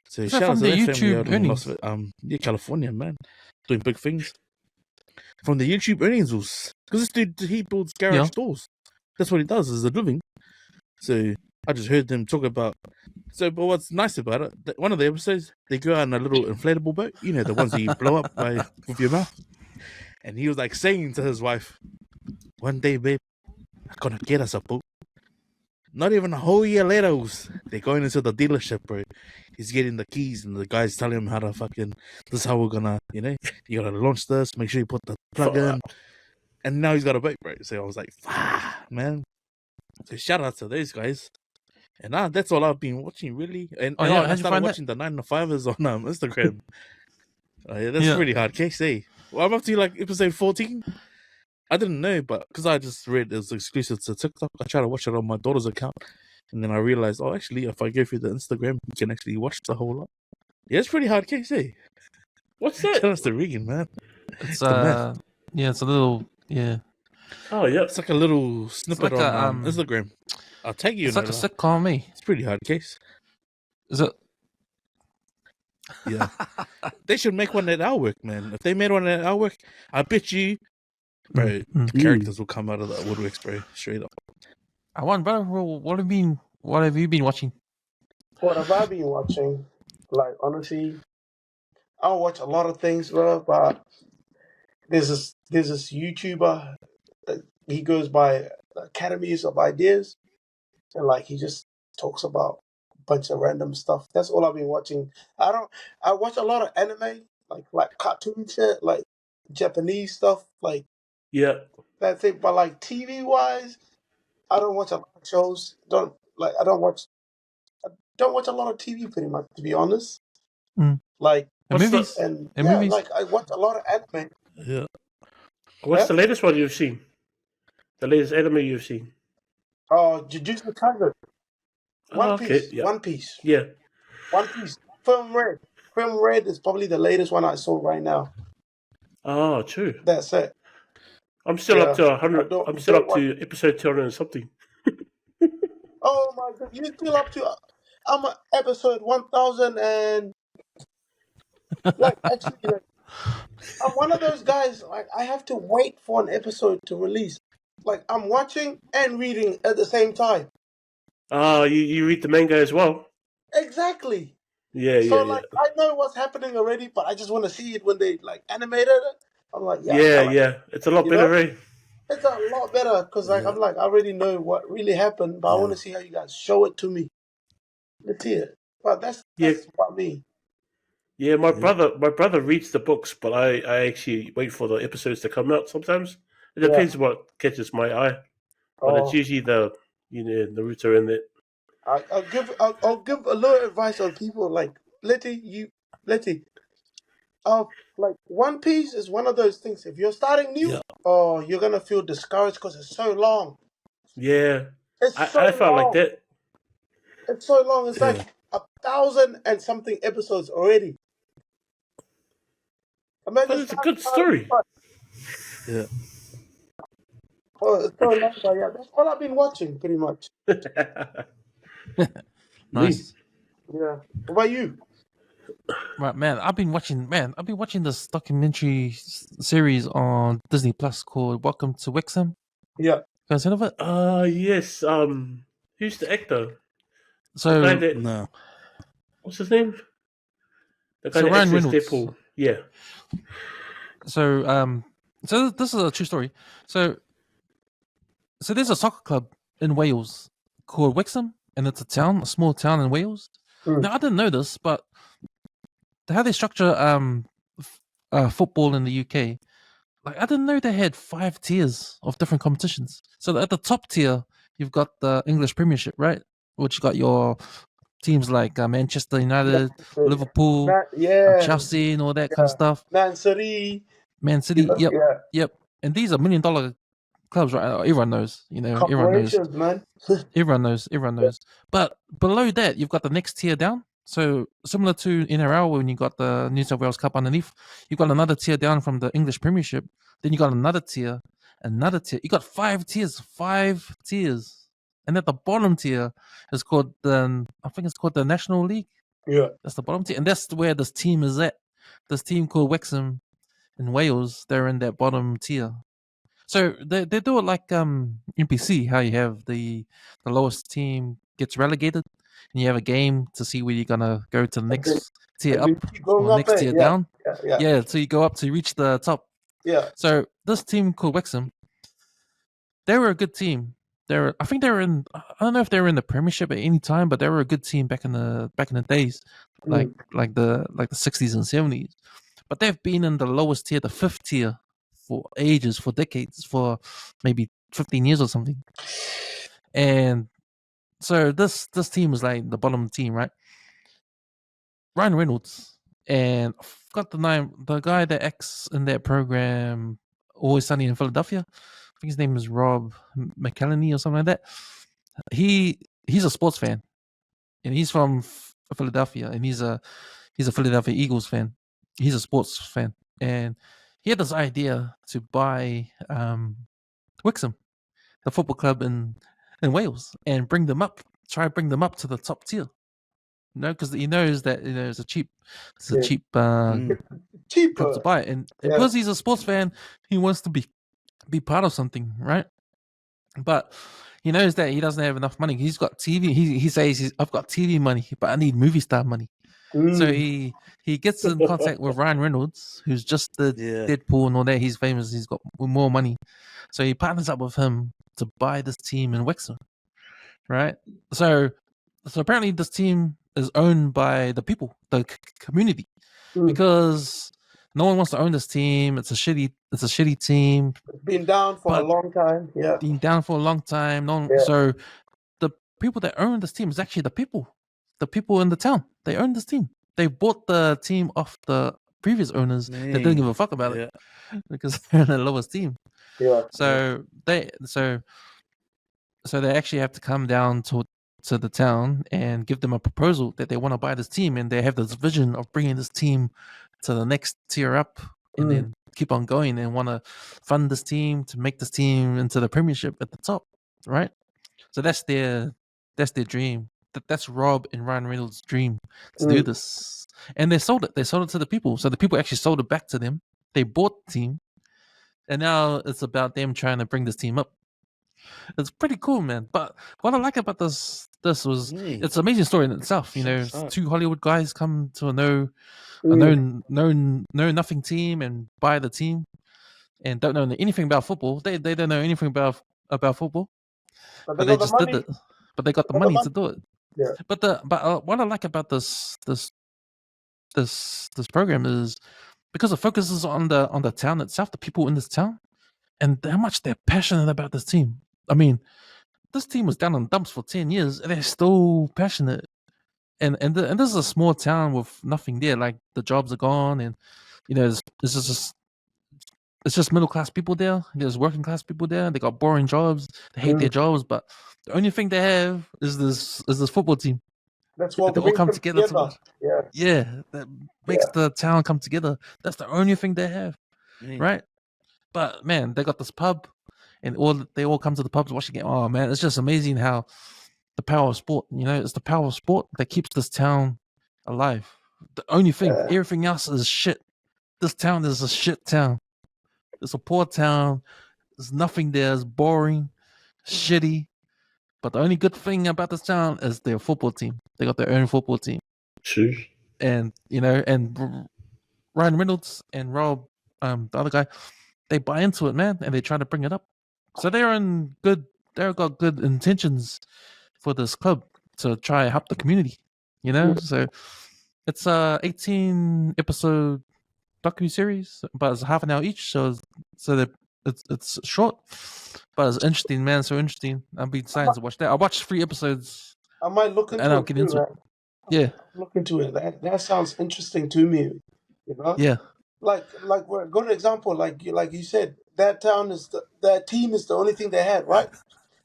So shout out to that family out in California, man, doing big things. From the YouTube earnings, because this dude, he builds garage doors. That's what he does as a living. So I just heard them talk about. So, but what's nice about it? One of the episodes, they go out in a little inflatable boat. You know, the ones that you blow up with your mouth. and he was like saying to his wife, "One day, babe, I'm gonna get us a boat." Not even a whole year later, they're going into the dealership, bro. He's getting the keys, and the guy's telling him how to fucking. This is how we're gonna, you gotta launch this. Make sure you put the plug in, and now he's got a boat, bro. So I was like, man. So shout out to those guys. And that's all I've been watching, really. And I started watching the 9 to 5ers on Instagram. That's pretty hard case, eh? Well, I'm up to like episode 14. I didn't know, but because I just read it was exclusive to TikTok, I tried to watch it on my daughter's account, and then I realized, actually, if I go through the Instagram, you can actually watch the whole lot. Yeah, it's pretty hard case, eh? What's that? Shout out to Regan, man. It's it's a little Oh yeah, it's like a little snippet like on Instagram. I'll tag you. It's like a sitcom, me. It's pretty hard case. Is it? Yeah. They should make one at our work, man. If they made one at our work, I bet you, bro, the characters will come out of the woodworks, bro. Straight up. Awan, bro, what have you been watching? What have I been watching? Like, honestly, I watch a lot of things, bro, but there's this YouTuber, he goes by Academies of Ideas, and like he just talks about a bunch of random stuff. That's all I've been watching. I watch a lot of anime, like cartoon shit, like Japanese stuff, like that's it. But like TV wise, I don't watch a lot of shows. I don't watch a lot of TV pretty much, to be honest. Like movies movies. Like I watch a lot of anime. Yeah. What's the latest one you've seen? The latest anime you've seen? Oh, Jujutsu Kaisen. One Piece. Yeah. One Piece. Yeah. One Piece. Film Red. Film Red is probably the latest one I saw right now. Oh, true. That's it. I'm still up to 100. I'm still up to episode 200 and something. Oh my god, you're still up to? I'm at episode 1000 and actually, I'm one of those guys. Like I have to wait for an episode to release. Like I'm watching and reading at the same time. You read the manga as well? Exactly. Yeah, so I know what's happening already, but I just want to see it when they like animated it. I'm like, it's a lot better, right? It's a lot better because I'm like, I already know what really happened, but I want to see how you guys show it to me. Let's see it. But that's what I mean. Yeah, my brother reads the books, but I actually wait for the episodes to come out sometimes. It depends what catches my eye. But it's usually the Naruto in it. I'll give a little advice on people like Leti. Like One Piece is one of those things. If you're starting new, you're gonna feel discouraged because it's so long. Yeah, I felt long. like that. It's so long. It's like 1,000 and something episodes already. But it's a good story. Yeah. Oh, it's so long, but that's all I've been watching, pretty much. Nice. Yeah. What about you? Right, man. I've been watching this documentary series on Disney Plus called "Welcome to Wrexham." Yeah. You guys heard of it? Yes. Who's the actor? So the guy no. What's his name? The guy so that Ryan acts as Reynolds. Deadpool. Yeah. So this is a true story. So there's a soccer club in Wales called Wrexham, and it's a small town in Wales. Now I didn't know this, but how they structure football in the UK, like I didn't know they had 5 tiers of different competitions. So at the top tier, you've got the English Premiership, right? Which got your teams like Manchester United, Liverpool, Chelsea, and all that kind of stuff. Man City. Yep. And these are $1 million clubs, right? Everyone knows, everyone knows. Man. Everyone knows. But below that, you've got the next tier down. So similar to NRL, when you got the New South Wales Cup underneath, you've got another tier down from the English Premiership. Then you got another tier. You got 5 tiers. And at the bottom tier is called I think it's called the National League. Yeah. That's the bottom tier. And that's where this team is at. This team called Wrexham in Wales, they're in that bottom tier. So they do it like NPC, how you have the lowest team gets relegated, and you have a game to see where you're gonna go to the next tier up or next tier down. Yeah. So you go up to reach the top. Yeah. So this team called Wexham, they were a good team. I think they were in. I don't know if they were in the Premiership at any time, but they were a good team back in the days, Mm. like the 60s and 70s. But they've been in the lowest tier, the 5th tier, for ages, for decades, for maybe 15 years or something. And so this team was like the bottom team, right? Ryan Reynolds and I forgot the name, the guy that acts in that program, Always Sunny in Philadelphia. I think his name is Rob McElhenney or something like that. He's a sports fan, and he's from Philadelphia, and he's a Philadelphia Eagles fan. He's a sports fan, and he had this idea to buy Wixham, the football club in Wales, and bring them up to the top tier. No, because he knows that it's a cheap Yeah. club Cheaper. to buy, and Yeah. because he's a sports fan, he wants to be part of something, right? But he knows that he doesn't have enough money. He's got TV. He says I've got TV money, but I need movie star money. So he gets in contact with Ryan Reynolds, who's just the Deadpool and all that. He's famous. He's got more money, so he partners up with him to buy this team in Wexham, right? So apparently this team is owned by the people, the community, because no one wants to own this team. It's a shitty team. It's been down for a long time. Yeah. Been down for a long time. So the people that own this team is actually the people in the town. They own this team. They bought the team off the previous owners that didn't give a fuck about it because they're in the lowest team. Yeah. So they actually have to come down to the town and give them a proposal that they want to buy this team, and they have this vision of bringing this team to the next tier up, and then keep on going, and want to fund this team to make this team into the Premiership at the top, right? So that's their dream. That's Rob and Ryan Reynolds' dream to do this, and they sold it. They sold it to the people. So the people actually sold it back to them. They bought the team, and now it's about them trying to bring this team up. It's pretty cool, man. But what I like about this was it's an amazing story in itself. Two Hollywood guys come to a nothing team and buy the team, and don't know anything about football. They don't know anything about football, but they just did it. But they got the money to do it. Yeah. But what I like about this program is because it focuses on the town itself, the people in this town, and how much they're passionate about this team. I mean, this team was down in dumps for 10 years, and they're still passionate. And this is a small town with nothing there. Like the jobs are gone, and it's just middle class people there. There's working class people there. They got boring jobs. They hate their jobs, but the only thing they have is this football team. That's what they all come together. Yeah, that makes the town come together. That's the only thing they have, right? But man, they got this pub, and they all come to the pub to watch the game. Oh man, it's just amazing how the power of sport. It's the power of sport that keeps this town alive. The only thing, everything else is shit. This town is a shit town. It's a poor town. There's nothing there. It's boring, shitty. But the only good thing about this town is their football team. They got their own football team. True. And and Ryan Reynolds and Rob, the other guy, they buy into it, man, and they try to bring it up. So they've got good intentions for this club to try and help the community. So it's a 18 episode docu-series, but it's half an hour each, so that it's short, but it's interesting, man. So interesting. I've been deciding to watch that. I watched 3 episodes. I might look into and I'll it. Get into it. Yeah, look into it. That sounds interesting to me. Yeah. Like a good example. Like you said, that team is the only thing they had, right?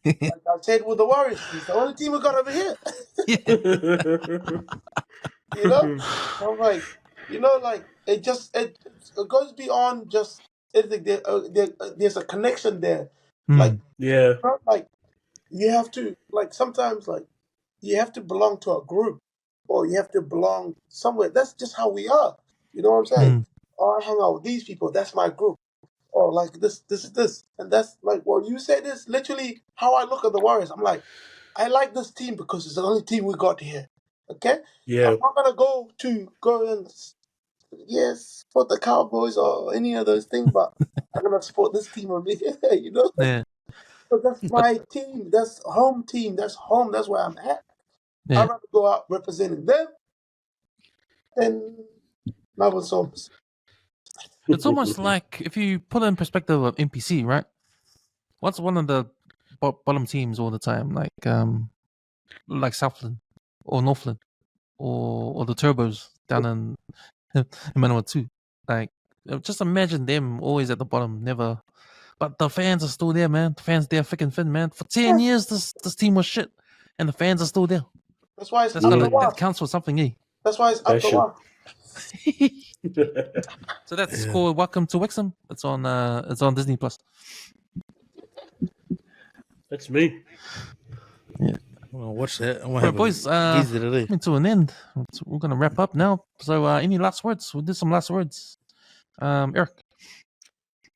Like I said with the Warriors, it's the only team we got over here. I'm like, like it goes beyond just there's a connection there. Like like you have to sometimes you have to belong to a group, or you have to belong somewhere. That's just how we are. You know what I'm saying? Oh, I hang out with these people. That's my group. Or like this, and that's like. Well, you say this literally how I look at the Warriors. I'm like, I like this team because it's the only team we got here. Okay. Yeah. I'm not gonna go and yes, support the Cowboys or any of those things, but I'm gonna support this team over here, you know? Yeah, Because that's but my team. That's home team. That's home. That's where I'm at. yeah, I'd rather go out representing them than Melbourne Stormers. it's almost like if you put it in perspective of NPC, right? What's one of the bottom teams all the time, like Southland or Northland or the Turbos down in Manawa too. Like, just imagine them always at the bottom, never. But the fans are still there, man. The fans there, thick and thin, man. For 10 Yeah, years, this team was shit, and the fans are still there. that's why it's That's up the gotta Mm, that wall. counts for something, eh? That's why it's up that's the true. wall. So that's Yeah. called Welcome to Wixom. It's on Disney Plus. That's me. Yeah. I'm gonna watch that. I'm gonna Right, have boys. a gaze today. Coming to an end. So we're gonna wrap up now. So, any last words? We'll do some last words. Eric.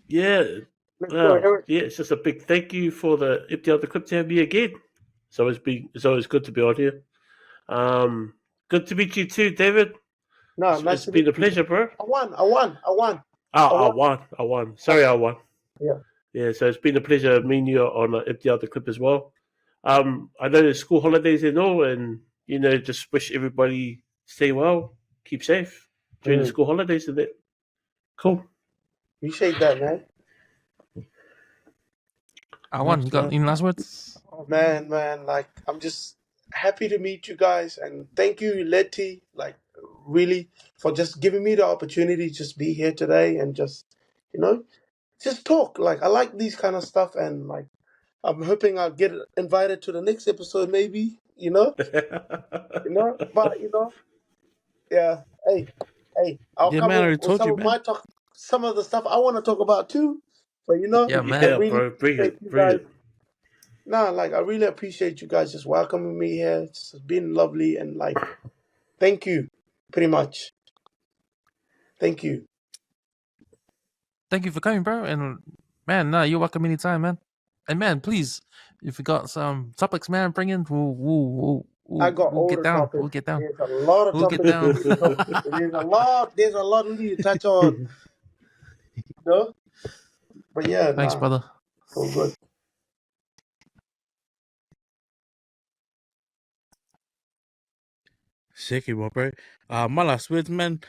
Yeah. Let's go, Eric. Yeah, it's just a big thank you for the Empty Out the Clip to have me again. It's always good to be on here. Good to meet you too, David. No, nice It's to been meet a you. pleasure, bro. I won. I won. Sorry, I won. Yeah. Yeah, so it's been a pleasure meeting you on Empty Out the Clip as well. I know there's school holidays and all, and just wish everybody stay well, keep safe during the school holidays and that. Cool. Appreciate that, man. Awan, you got any last words? Oh, man, like, I'm just happy to meet you guys, and thank you, Leti, like, really, for just giving me the opportunity to just be here today and just, just talk. Like, I like these kind of stuff, and like, I'm hoping I'll get invited to the next episode, maybe, but yeah, hey, I'll Yeah, come man, I in already with told you, man. some of the stuff I want to talk about too, but Yeah, I man. really bro, bring appreciate it, you bring guys. it. Nah, like, I really appreciate you guys just welcoming me here. It's been lovely, and like, thank you, pretty much. Thank you. Thank you for coming, bro. And man, you're welcome anytime, man. And man, please, if you got some topics, man, bring in. I got We'll all get the down. topics. We'll get down. There's a lot of We'll get topics we down. need to talk. There's a lot we need to touch on, you know? But yeah, Thanks, nah, brother. all good. Sick, my bro. My last words, man.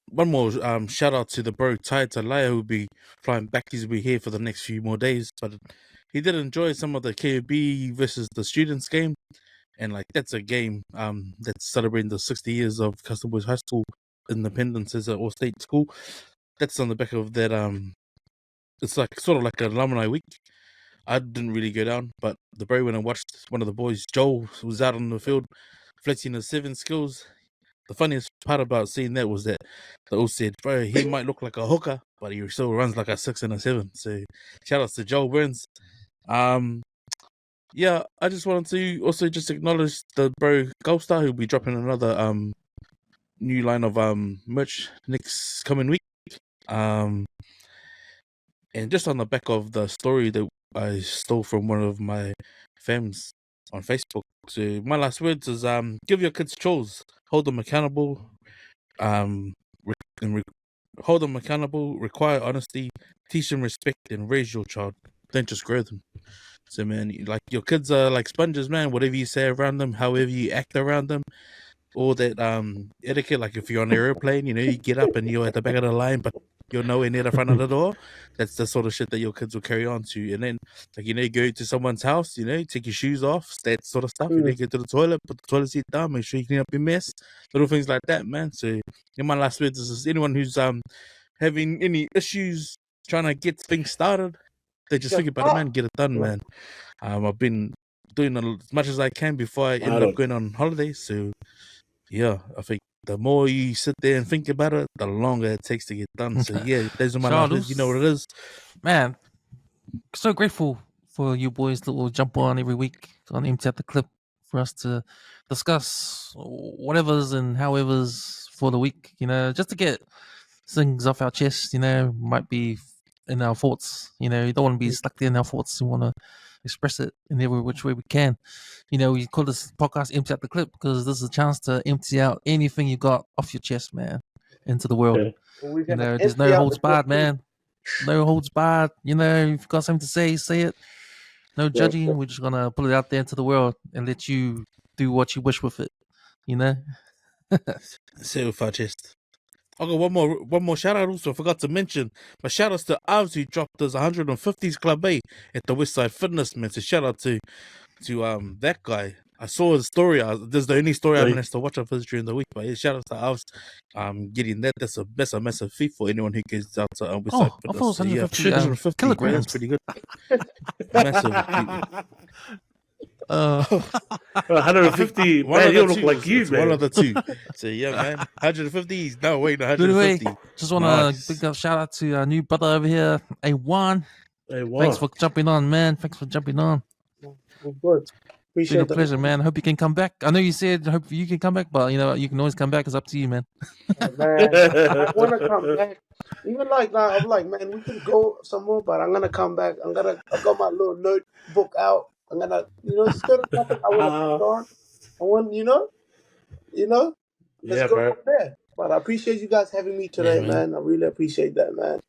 One more shout out to the bro Tai Talaya who'll be flying back. He'll be here for the next few more days. But he did enjoy some of the KOB versus the students game, and like that's a game that's celebrating the 60 years of Custom Boys High School independence as an all-state school. That's on the back of that. It's like sort of like an alumni week. I didn't really go down, but the bro went and watched one of the boys. Joel was out on the field flexing his 7 skills. The funniest part about seeing that was that the all said, bro, he might look like a hooker, but he still runs like a 6 and a 7. So shout outs to Joel Burns. Yeah, I just wanted to also just acknowledge the bro Goldstar who'll be dropping another new line of merch next coming week. And just on the back of the story that I stole from one of my fams on Facebook. So my last words is give your kids chores, hold them accountable, hold them accountable, require honesty, teach them respect, and raise your child. Don't just grow them. So man, like your kids are like sponges, man. Whatever you say around them, however you act around them, all that etiquette. Like if you're on an airplane, you get up and you're at the back of the line, but you're nowhere near the front of the door. That's the sort of shit that your kids will carry on to. And then, like, you go to someone's house, take your shoes off, that sort of stuff. Go to the toilet, put the toilet seat down, make sure you clean up your mess, little things like that, man. So, in my last words is anyone who's having any issues trying to get things started, they just think about it, man, get it done, man. I've been doing as much as I can before I end up going on holiday. So, yeah, I think the more you sit there and think about it, the longer it takes to get done. So yeah, those are my last words. You know what it is, man. So grateful for you boys that will jump on every week on Empty Out the Clip for us to discuss whatever's and however's for the week. Just to get things off our chest. Might be in our thoughts. You don't want to be stuck there in our thoughts. We want to express it in every which way we can. We call this podcast Empty Out the Clip because this is a chance to empty out anything you got off your chest, man. into the world. Yeah. We're You gonna know, there's empty no out holds the clip barred, too. man. No holds barred. You know, if you've got something to say it. No judging. We're just gonna put it out there into the world and let you do what you wish with it. You know. Say it with our chest. I got one more shout out also. I forgot to mention. My shout outs to Avs who dropped us 150s Club A at the Westside Fitness, man. So shout out to that guy. I saw his story. This is the only story I managed to watch of his during the week. But yeah, shout out to Avs getting that. That's a massive feat for anyone who gets out to Westside I thought Fitness. it was 150, 150 kilograms. That's pretty good. Massive achievement. 150, man, you look like you, man. One of the two. So yeah, man. 150s. No, wait, no, 150. Anyway, just want to big up shout out to our new brother over here, Awan. Thanks for jumping on, man. Thanks for jumping on. Good. Appreciate it's been a pleasure, man. Hope you can come back. I know you said hope you can come back, but you know you can always come back. It's up to you, man. Man, I want to come back. Even like now, I'm like, man, we can go somewhere, but I'm gonna come back. I got my little notebook out. I'm gonna, certain topic I want to put on. I want, let's go from there. But I appreciate you guys having me today, man. I really appreciate that, man.